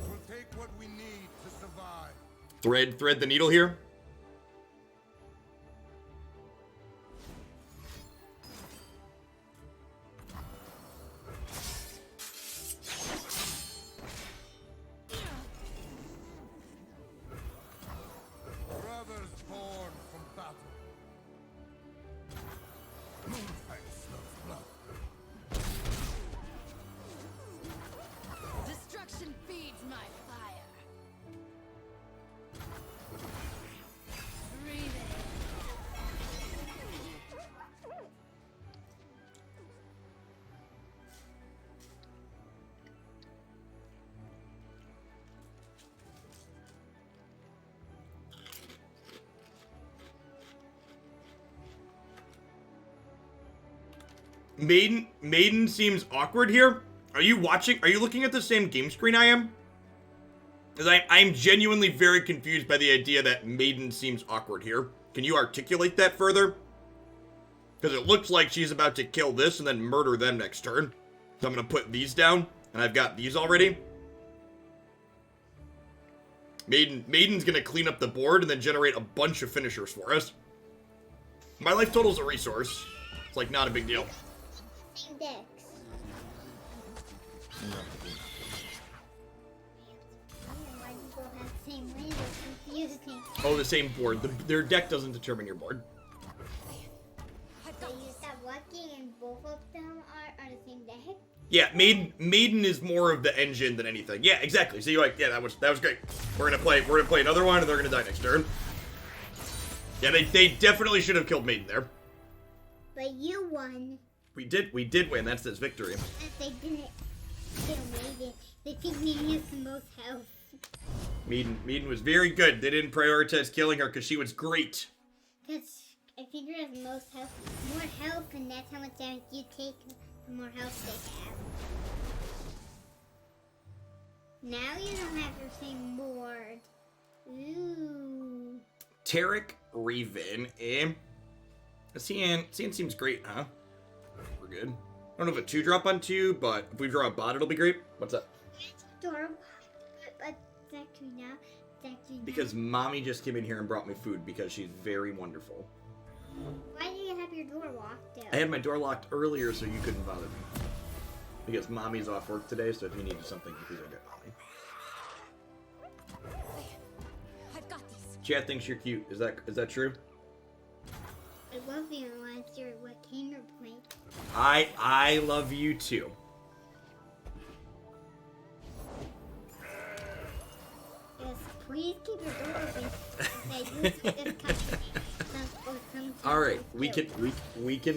S3: We'll take what we need to survive.
S1: Thread the needle here.
S3: Brothers born from battle. Moonfang slows blood.
S2: Destruction feeds my fire. Breathe it.
S1: Maiden seems awkward here. Are you looking at the same game screen I am? Because I'm genuinely very confused by the idea that Maiden seems awkward here. Can you articulate that further? Because it looks like she's about to kill this and then murder them next turn. So I'm going to put these down, and I've got these already. Maiden's going to clean up the board and then generate a bunch of finishers for us. My life total's a resource. It's like not a big deal.
S7: Same decks. Why do people have the same way? It's confusing.
S1: Oh, the same board. Their deck doesn't determine your board.
S7: So you stop walking and both of them are the same deck?
S1: Yeah, Maiden is more of the engine than anything. Yeah, exactly. So you're like, yeah, that was great. We're gonna play another one, and they're gonna die next turn. Yeah, they definitely should have killed Maiden there.
S7: But you won.
S1: We did win. That's this victory.
S7: If they didn't kill Maiden, they think Maiden has the most health.
S1: Maiden was very good. They didn't prioritize killing her because she was great.
S7: Because I figure has most health, more health, and that's how much damage you take, the more health they have. Now you don't have your same board. Ooh.
S1: Tarek Raven, Cian seems great, huh? We're good. I don't know if a 2-drop on 2, but if we draw a bot, it'll be great. What's up?
S7: It's adorable, but it's actually not.
S1: Because mommy just came in here and brought me food because she's very wonderful.
S7: Why do you have your door locked out?
S1: I had my door locked earlier so you couldn't bother me. Because mommy's off work today, so if you needed something, please go get mommy.
S5: I've got this.
S1: Chad thinks you're cute. Is that true?
S7: I love you unless you're what game you're playing.
S1: I love you too.
S7: Yes, please keep your door open. Okay,
S1: All right, we can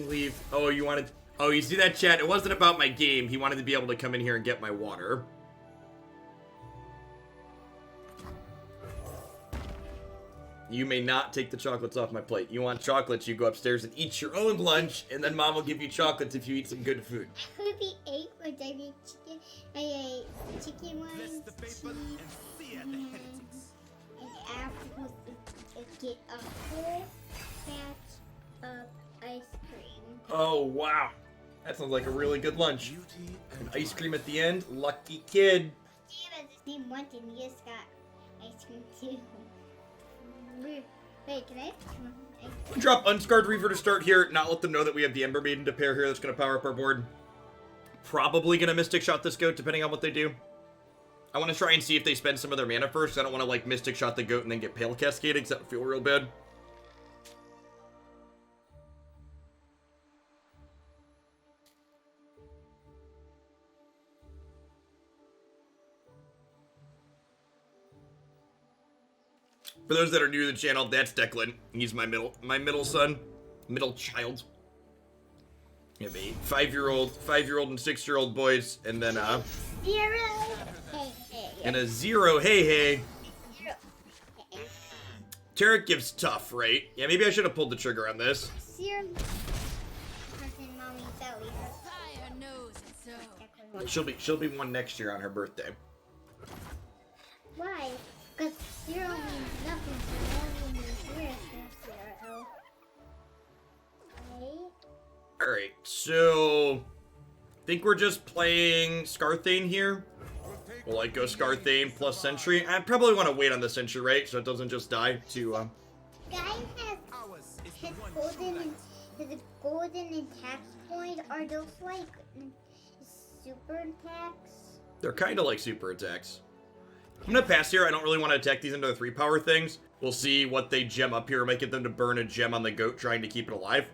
S1: leave. Oh, you see that, chat? It wasn't about my game. He wanted to be able to come in here and get my water. You may not take the chocolates off my plate. You want chocolates, you go upstairs and eat your own lunch, and then mom will give you chocolates if you eat some good food.
S7: I could be 8 once I made chicken. I ate chicken
S4: Bless
S7: ones,
S4: the paper
S7: cheese,
S4: and fear the heretics.
S7: and afterwards get a whole batch of ice cream.
S1: Oh, wow. That sounds like a really good lunch.
S3: Beauty
S1: And
S3: and
S1: ice cream at the end. Lucky kid.
S7: Steve has the same one and he just got ice cream too. Wait, can I have some ice cream?
S1: Drop Unscarred Reaver to start here. Not let them know that we have the Ember Maiden to pair here. That's going to power up our board. Probably going to Mystic Shot this goat, depending on what they do. I want to try and see if they spend some of their mana first. I don't want to, like, Mystic Shot the goat and then get Pale Cascading, because that would feel real bad. For those that are new to the channel, that's Declan. He's my middle son, middle child. We have a 5-year-old and 6-year-old boys, and then
S7: 0. Hey, hey.
S1: and a 0. Hey.
S7: 0.
S1: Tarek gives tough, right? Yeah, maybe I should have pulled the trigger on this.
S7: 0. Person mommy's belly.
S2: Fire knows it so.
S1: She'll be 1 next year on her birthday.
S7: Why? Because 0 means nothing, so 1 means 0. Okay.
S1: Alright, so I think we're just playing Scarthane here. We'll like go Scarthane plus Sentry. I probably want to wait on the Sentry, right? So it doesn't just die to
S7: Guy has
S4: Ours is the
S7: his
S4: one
S7: golden attack point. Are those like super attacks?
S1: they're kind of like super attacks. I'm gonna pass here. I don't really want to attack these into the 3-power things. We'll see what they gem up here. Might get them to burn a gem on the goat trying to keep it alive.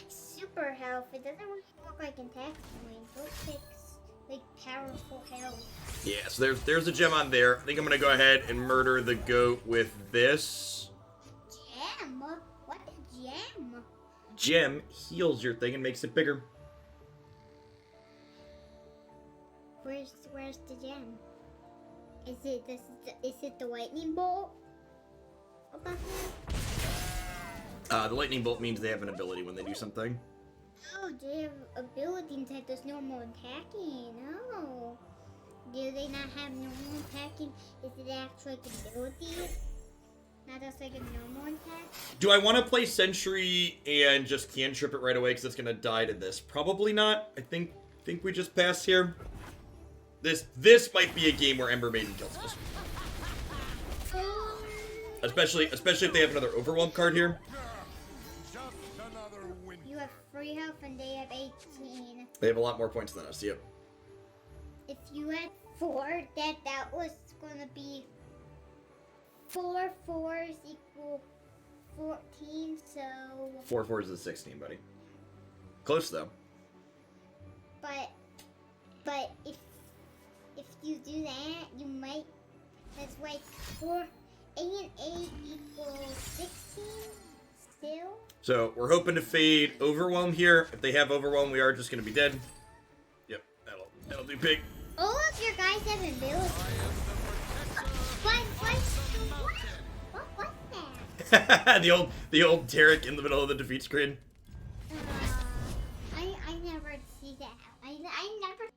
S7: Super health. It doesn't look like attack points. It looks like powerful health.
S1: Yeah, so there's a gem on there. I think I'm gonna go ahead and murder the goat with this.
S7: Gem? What a gem?
S1: Gem heals your thing and makes it bigger.
S7: Where's the gem? Is it the lightning bolt? About that?
S1: The lightning bolt means they have an ability when they do something.
S7: Oh, they have ability that does normal attacking. Oh. Do they not have normal attacking? Is it actually like ability? Not does like a normal attack?
S1: Do I want to play Sentry and just cantrip it right away because it's gonna die to this? Probably not. I think we just pass here. This might be a game where Ember Maiden kills us. Especially if they have another Overwhelm card here.
S3: Just another win.
S7: You have 3 health and they have 18.
S1: They have a lot more points than us, yep.
S7: If you had 4, that was gonna be 4 4s equal 14, so
S1: 4 4s is 16, buddy. Close though.
S7: but if you do that, you might, that's like 8 and 8 equals 16 still.
S1: So we're hoping to fade Overwhelm here. If they have Overwhelm, we are just gonna be dead. Yep, that'll do big.
S7: All of your guys have abilities. What was that?
S1: the old Derek in the middle of the defeat screen.
S7: I never see that. I never.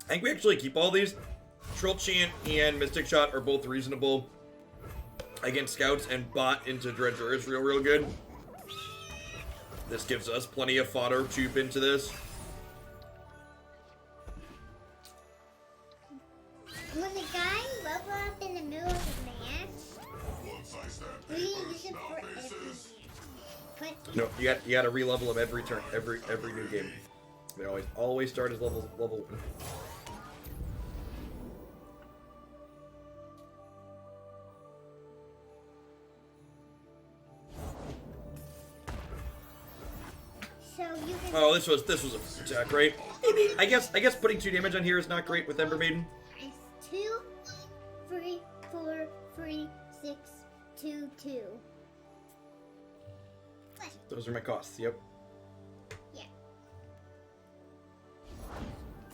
S1: I think we actually keep all these. Troll Chant and Mystic Shot are both reasonable against Scouts, and Bot into Dredger is real good. This gives us plenty of fodder to tube into this.
S7: When the guy level up in the middle of the match, we use it for every but
S1: No, you got to re-level them every turn, every new game. They always start as level 1.
S7: so you can.
S1: Oh, this was a attack, right? Maybe I guess putting 2 damage on here is not great with Ember Maiden.
S7: It's 2, 3, 4, 3, 6, 2, 2.
S1: Those are my costs. Yep.
S7: Yeah.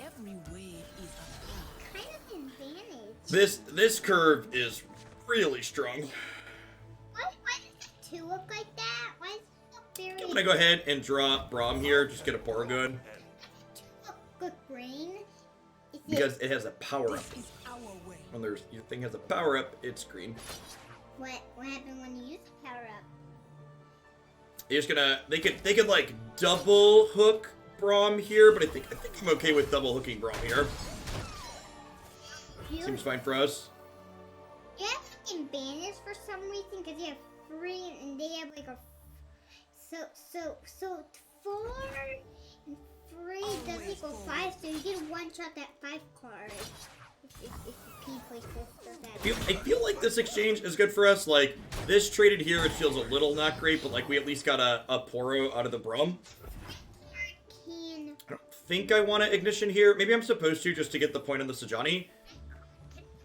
S5: Every wave is a
S7: Kind of advantage.
S1: This curve is really strong.
S7: Why does the 2 look like that? Why is it so very...
S1: I'm gonna go ahead and draw Braum here. Just get a Porygon
S7: Good green. Is
S1: because it has a power up.
S5: This is our way.
S1: When your thing has a power up, it's green.
S7: what happened when you use the power up?
S1: You're just gonna they could like double hook Braum here, but I think I'm okay with double hooking Braum here. Seems fine for us.
S7: You have fucking banish for some reason because you have 3 and they have like a so 4 and 3 does equal 5, so you get one shot that 5 card. If the P plays both of that.
S1: I feel like this exchange is good for us. Like this traded here, it feels a little not great, but like we at least got a Poro out of the Braum.
S7: Can
S1: I don't think I want to ignition here. Maybe I'm supposed to just to get the point on the Sejuani.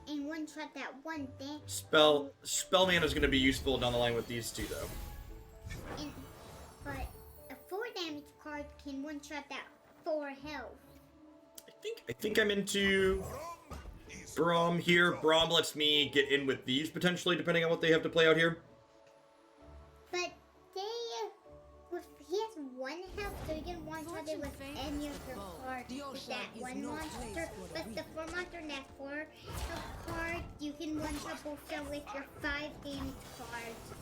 S7: and one shot that one thing.
S1: Spell mana is going to be useful down the line with these two though.
S7: But a 4 damage card can one shot that 4 health.
S1: I think I'm into Braum here. Braum lets me get in with these potentially, depending on what they have to play out here.
S7: But he has 1 health, so you can one shot it with any of your cards with that 1 monster. But the 4 monster and that 4 health card, you can one shot both them with your 5 damage cards.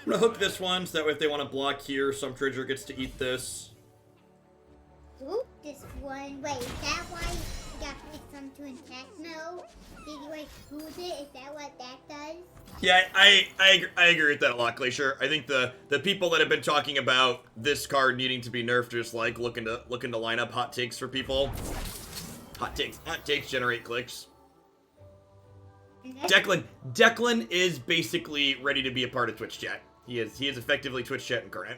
S1: I'm gonna hook this one, so that way if they want to block here, some Trigger gets to eat this.
S7: Oop, this one. Wait, is that why you got to pick some to attack? No. Did you like lose it? Is that what that does?
S1: Yeah, I agree with that a lot, Glacier. I think the people that have been talking about this card needing to be nerfed are just like looking to line up hot takes for people. Hot takes generate clicks. Declan is basically ready to be a part of Twitch chat. He is effectively Twitch chat incarnate.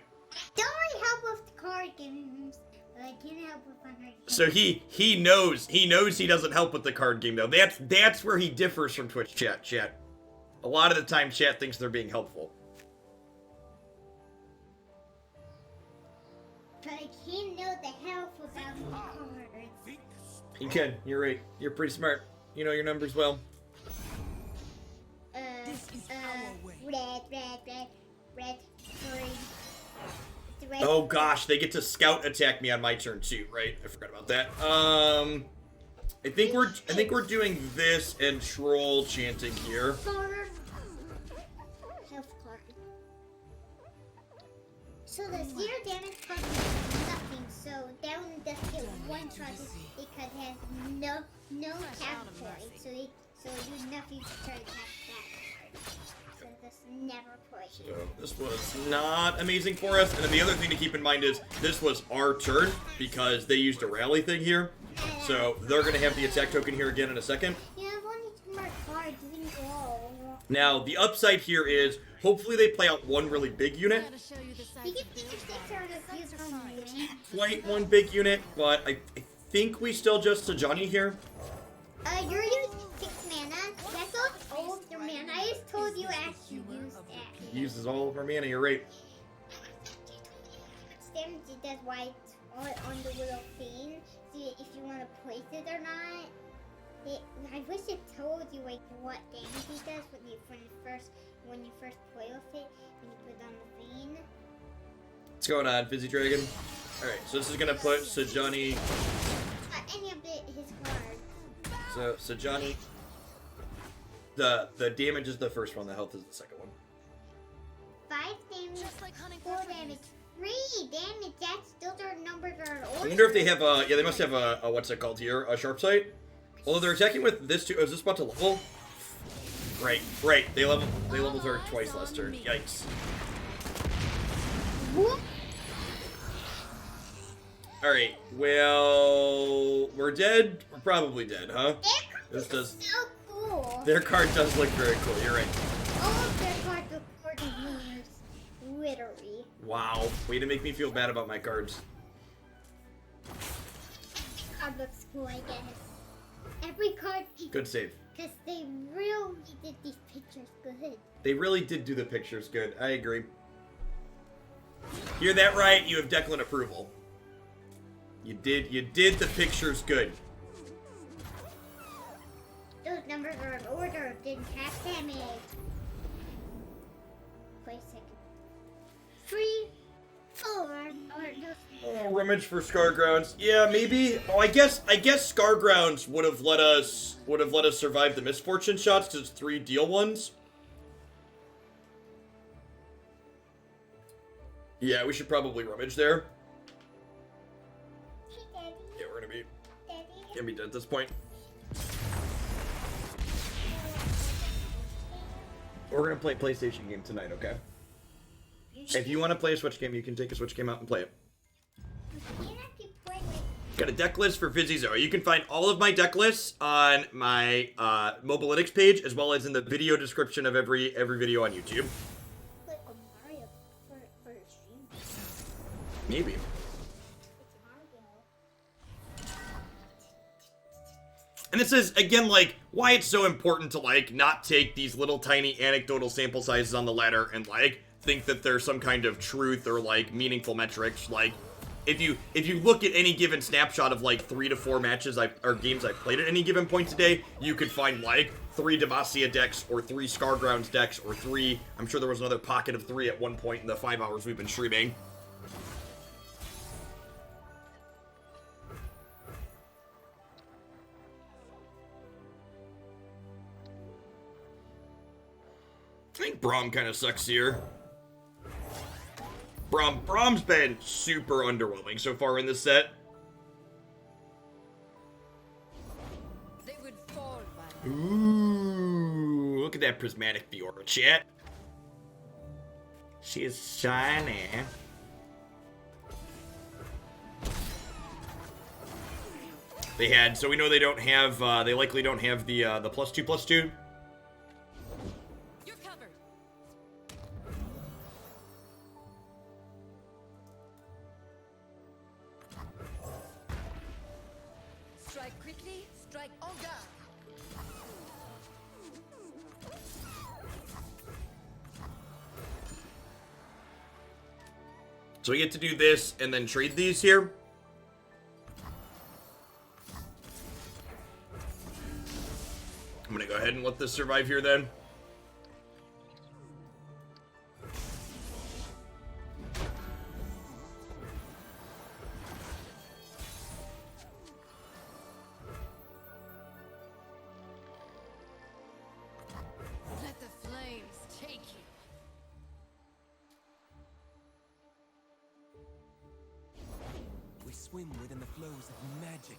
S7: Don't really help with the card games, but I can help with my card.
S1: So he knows he doesn't help with the card game though. That's where he differs from Twitch chat. A lot of the time chat thinks they're being helpful.
S7: can know the health about the cards.
S1: You can. You're right. You're pretty smart. You know your numbers well.
S7: Red, green. It's red.
S1: Oh gosh, they get to scout attack me on my turn too, right? I forgot about that. I think we're doing this and troll chanting here.
S7: Health card. So the zero damage card is nothing. So that one does get one charge because it has no tap point. So you nothing to try to attack that card. So this never plays.
S1: So this was not amazing for us. And then the other thing to keep in mind is this was our turn because they used a rally thing here. So they're going to have the attack token here again in a second.
S7: Yeah, I've only 2 more cards. You can go.
S1: Now, the upside here is hopefully they play out one really big unit.
S7: You can pick your 6 or refuse from unit.
S1: Quite one big unit, but I think we still just Sejuani here.
S7: You're using 6 mana. That's all of your mana. I just told you actually use that.
S1: Uses all of our mana, you're right.
S7: Damage it does white on the little thing. See if you want to place it or not. I wish it told you like what damage it does when you first play with it. When you put it on the thing.
S1: What's going on, Fizzy Dragon? Alright, so this is gonna put Sejuani.
S7: Any of his cards.
S1: So Sejuani. The damage is the first one, the health is the second one.
S7: 5 damage, 4 damage, 3 damage. Those are numbers are in order.
S1: I wonder if they have a, yeah, they must have a what's it called here? A sharp sight? Although they're attacking with this too. Is this about to level? Right. They leveled her twice last turn. Yikes. Alright, well, we're dead. We're probably dead, huh? This does.
S7: So cool.
S1: Their card does look very cool, you're right.
S7: All of their cards look pretty nice. Literally.
S1: Wow, way to make me feel bad about my cards.
S7: Card looks cool, I guess. Every card.
S1: Good save.
S7: Because they really did these pictures good.
S1: They really did do the pictures good, I agree. Hear that right? You have Declan approval. You did the pictures good.
S7: Those numbers are in order. Didn't have damage. Wait a second. 3, 4, or just...
S1: Rummage for Scargrounds. Yeah, maybe. Oh, I guess Scargrounds would have let us survive the misfortune shots because it's 3 deal ones. Yeah, we should probably rummage there.
S7: Hey, Daddy.
S1: Yeah, we're gonna
S7: Daddy.
S1: be dead at this point. We're gonna play a PlayStation game tonight, okay? If you want to play a Switch game, you can take a Switch game out and play it. Got a deck list for Fizzy Zoe. You can find all of my deck lists on my Mobalytics page, as well as in the video description of every video on YouTube.
S7: Click on Mario for your stream.
S1: Maybe.
S7: It's Mario.
S1: And this is, again, like, why it's so important to, like, not take these little tiny anecdotal sample sizes on the ladder and, like, think that there's some kind of truth or, like, meaningful metrics. Like, if you look at any given snapshot of, like, 3 to 4 matches or games I've played at any given point today, you could find, like, 3 Demacia decks or 3 Scargrounds decks or 3, I'm sure there was another pocket of 3 at one point in the 5 hours we've been streaming. I think Braum kind of sucks here. Braum's been super underwhelming so far in this set.
S5: They would fall by
S1: Ooh, look at that prismatic Fiora, chat. She is shiny. They had, so we know they don't have, they likely don't have the +2/+2.
S5: You're covered. Strike quickly, strike en garde.
S1: So we get to do this and then trade these here. I'm gonna go ahead and let this survive here then.
S2: Let the flames take you.
S4: We swim within the flows of magic.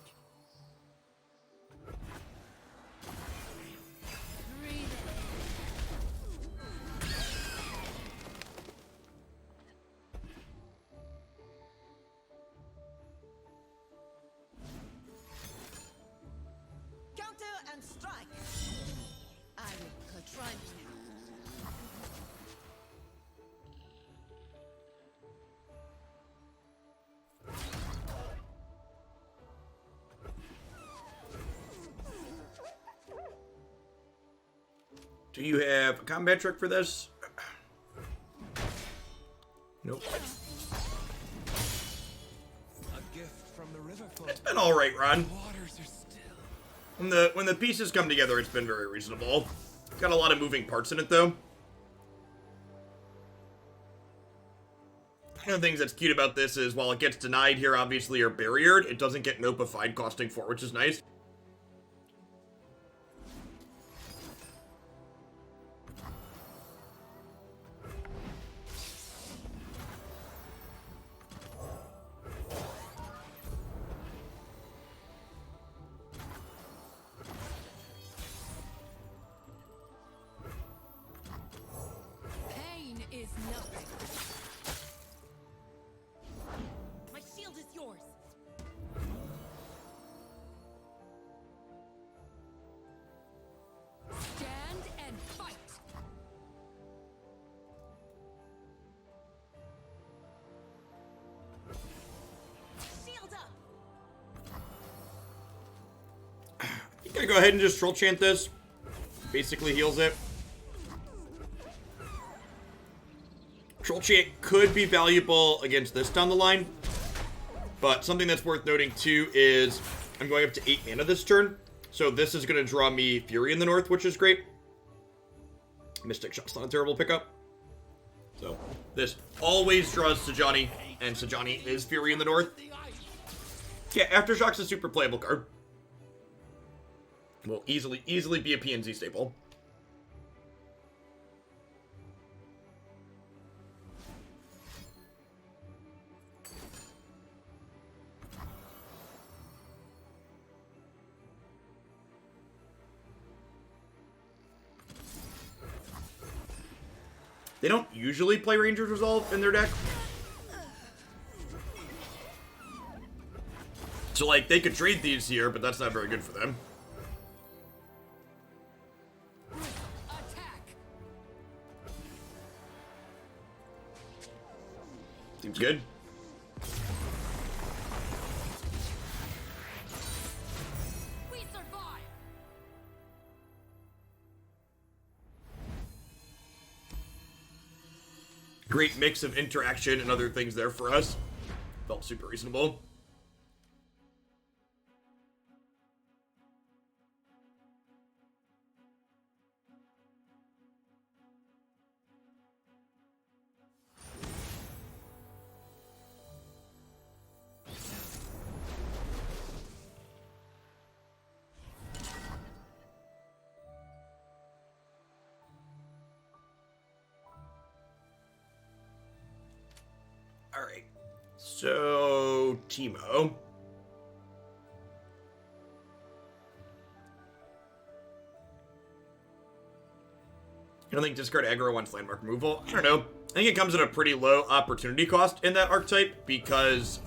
S2: Breathe it.
S5: Counter and strike. I will confront you.
S1: Do you have a combat trick for this? Nope.
S4: A gift from the river folk.
S1: It's been alright, Ron.
S4: Waters are still.
S1: When the pieces come together, it's been very reasonable. It's got a lot of moving parts in it, though. One of the things that's cute about this is while it gets denied here, obviously, or barriered, it doesn't get nopified costing 4, which is nice.
S2: Pain is nothing.
S5: My shield is yours.
S2: Stand and fight.
S5: Shield up.
S1: You gotta go ahead and just troll chant this. Basically heals it. Troll chant could be valuable against this down the line. But something that's worth noting too is I'm going up to 8 mana this turn. So this is going to draw me Fury in the North, which is great. Mystic Shot's not a terrible pickup. So this always draws Sejuani, and Sejuani is Fury in the North. Yeah, Aftershock's a super playable card. Will easily be a PNZ staple. They don't usually play Ranger's Resolve in their deck. So, like, they could trade these here, but that's not very good for them.
S2: Attack.
S1: Seems good.
S2: We survive.
S1: Great mix of interaction and other things there for us. Felt super reasonable. Alright. So, Teemo. I don't think discard aggro wants landmark removal. I don't know. I think it comes at a pretty low opportunity cost in that archetype because,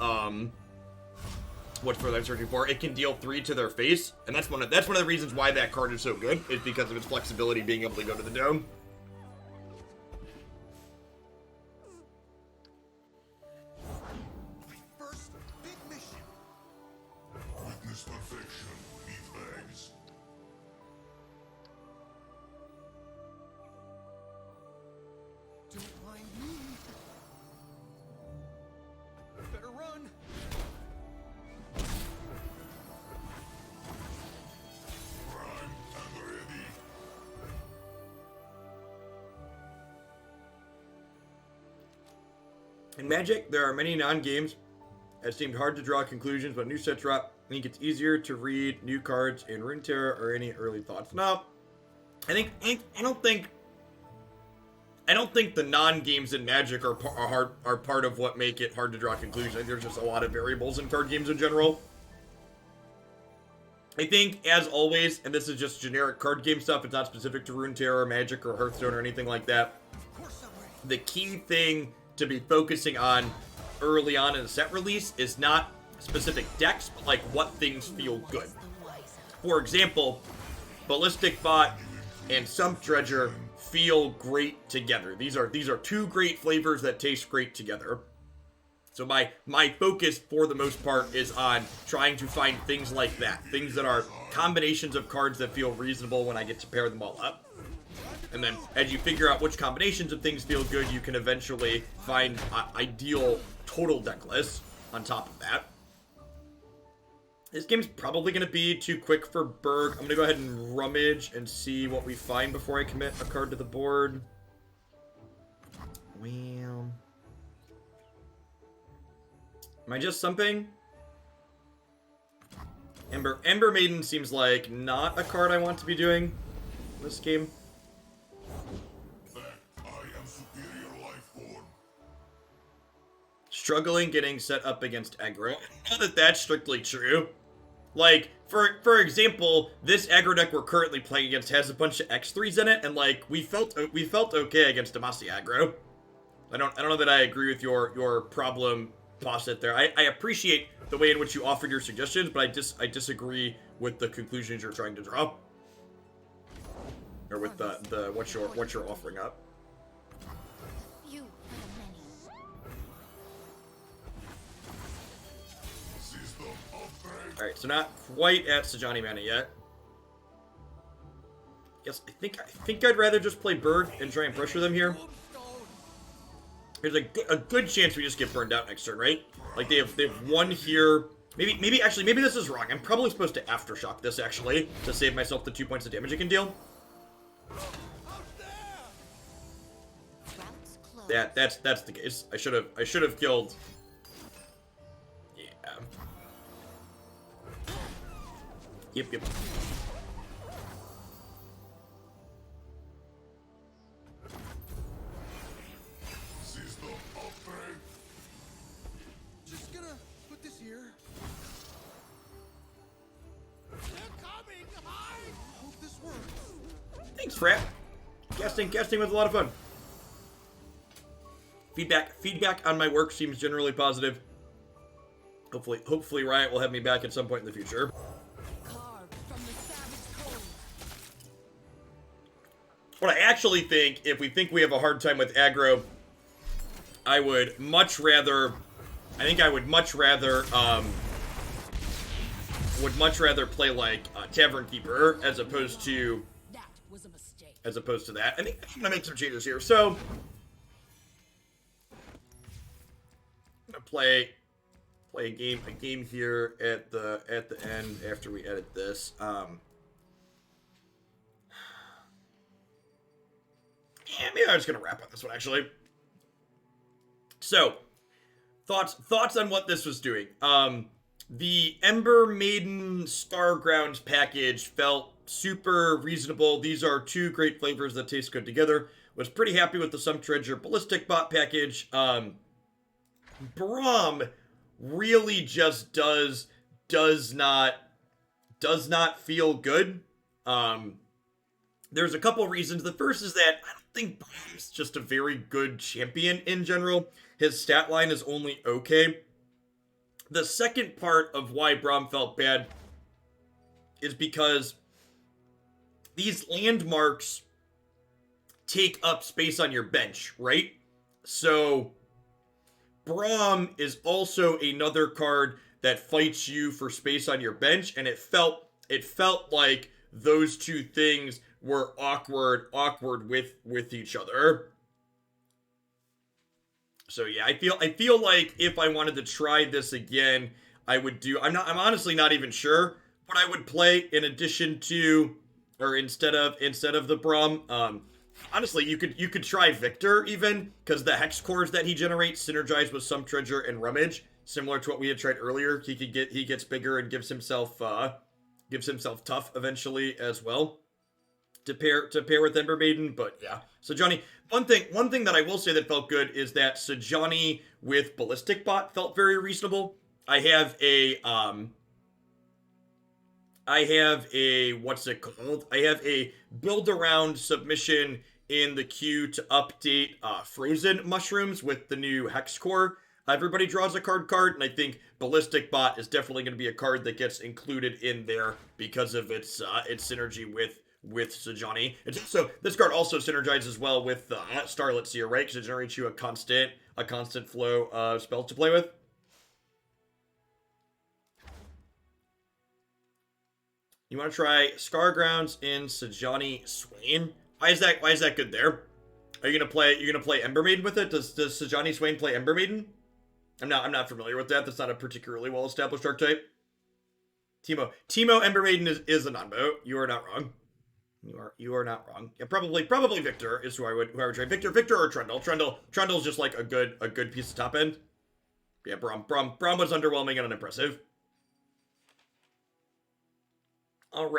S1: what's the word I'm searching for? It can deal 3 to their face, and that's one of the reasons why that card is so good, is because of its flexibility being able to go to the dome.
S3: First big mission. Witness perfection, meatbags.
S5: Don't mind me.
S1: In Magic, there are many non-games that seemed hard to draw conclusions, but new sets drop. I think it's easier to read new cards in Runeterra. Or any early thoughts? No, I don't think the non-games in Magic are part of what make it hard to draw conclusions. I think there's just a lot of variables in card games in general. I think, as always, and this is just generic card game stuff, it's not specific to Runeterra or Magic or Hearthstone or anything like that. The key thing to be focusing on early on in the set release is not specific decks, but like what things feel good. For example, Ballistic Bot and Sump Dredger feel great together. These are two great flavors that taste great together. So my focus for the most part is on trying to find things like that. Things that are combinations of cards that feel reasonable when I get to pair them all up. And then as you figure out which combinations of things feel good, you can eventually find ideal total deck lists on top of that. This game's probably going to be too quick for Berg. I'm going to go ahead and rummage and see what we find before I commit a card to the board. Well... Am I just sumping? Ember Maiden seems like not a card I want to be doing in this game.
S3: I am superior life form.
S1: Struggling getting set up against aggro. I know that that's strictly true. Like, for example, this aggro deck we're currently playing against has a bunch of X3s in it, and like we felt okay against Demacia aggro. I don't know that I agree with your problem posit there. I appreciate the way in which you offered your suggestions, but I disagree with the conclusions you're trying to draw, or with the what you're offering up.
S2: You are many.
S3: System upgrade.
S1: All right, so not quite at Sejuani mana yet. Yes, I think I'd rather just play Berg and try and pressure them here. There's a good chance we just get burned out next turn, right? Like they have one here. Maybe this is wrong. I'm probably supposed to aftershock this actually to save myself the 2 points of damage it can deal. That's the case. I should have killed. Yeah. Yep.
S3: System upgrade.
S4: Just gonna put this here. They're coming! I hope this works.
S1: Thanks, Frat. Casting was a lot of fun. Feedback on my work seems generally positive. Hopefully Riot will have me back at some point in the future.
S5: Carved from the savage cold.
S1: What I actually think, if we think we have a hard time with aggro, I would much rather play like Tavern Keeper as opposed to
S5: That was a mistake.
S1: that. I think I'm gonna make some changes here. So I'm gonna play a game here at the end after we edit this. Yeah, maybe I'm just gonna wrap on this one actually. So, thoughts on what this was doing. The Ember Maiden Scargrounds package felt super reasonable. These are two great flavors that taste good together. Was pretty happy with the Sump Dredger Ballistic Bot package. Braum really just does not feel good. There's a couple reasons. The first is that I don't think Braum's just a very good champion in general. His stat line is only okay. The second part of why Braum felt bad is because these landmarks take up space on your bench, right? So Braum is also another card that fights you for space on your bench, and it felt like those two things were awkward with each other. So yeah, I feel like if I wanted to try this again, I would do. I'm honestly not even sure what I would play in addition to, or instead of the Braum. Honestly, you could try Victor even, because the hex cores that he generates synergize with some treasure and rummage, similar to what we had tried earlier. He gets bigger and gives himself tough eventually as well to pair with Ember Maiden. But yeah, Sejuani. One thing that I will say that felt good is that Sejuani with Ballistic Bot felt very reasonable. I have a what's it called? I have a build around submission in the queue to update frozen mushrooms with the new hex core. Everybody draws a card, and I think Ballistic Bot is definitely going to be a card that gets included in there because of its synergy with Sejuani. It's also, this card also synergizes well with Starlit Seer, right? Because it generates you a constant flow of spells to play with. You want to try Scargrounds in Sejuani Swain? Why is that good there? Are you gonna play Ember Maiden with it? Does Sejuani Swain play Ember Maiden? I'm not familiar with that. That's not a particularly well established archetype. Teemo Ember Maiden is a non-boat. You are not wrong. You are not wrong. Yeah, probably Victor is who I would try. Victor or Trundle. Trundle's just like a good piece of top end. Yeah, Braum was underwhelming and unimpressive. All right.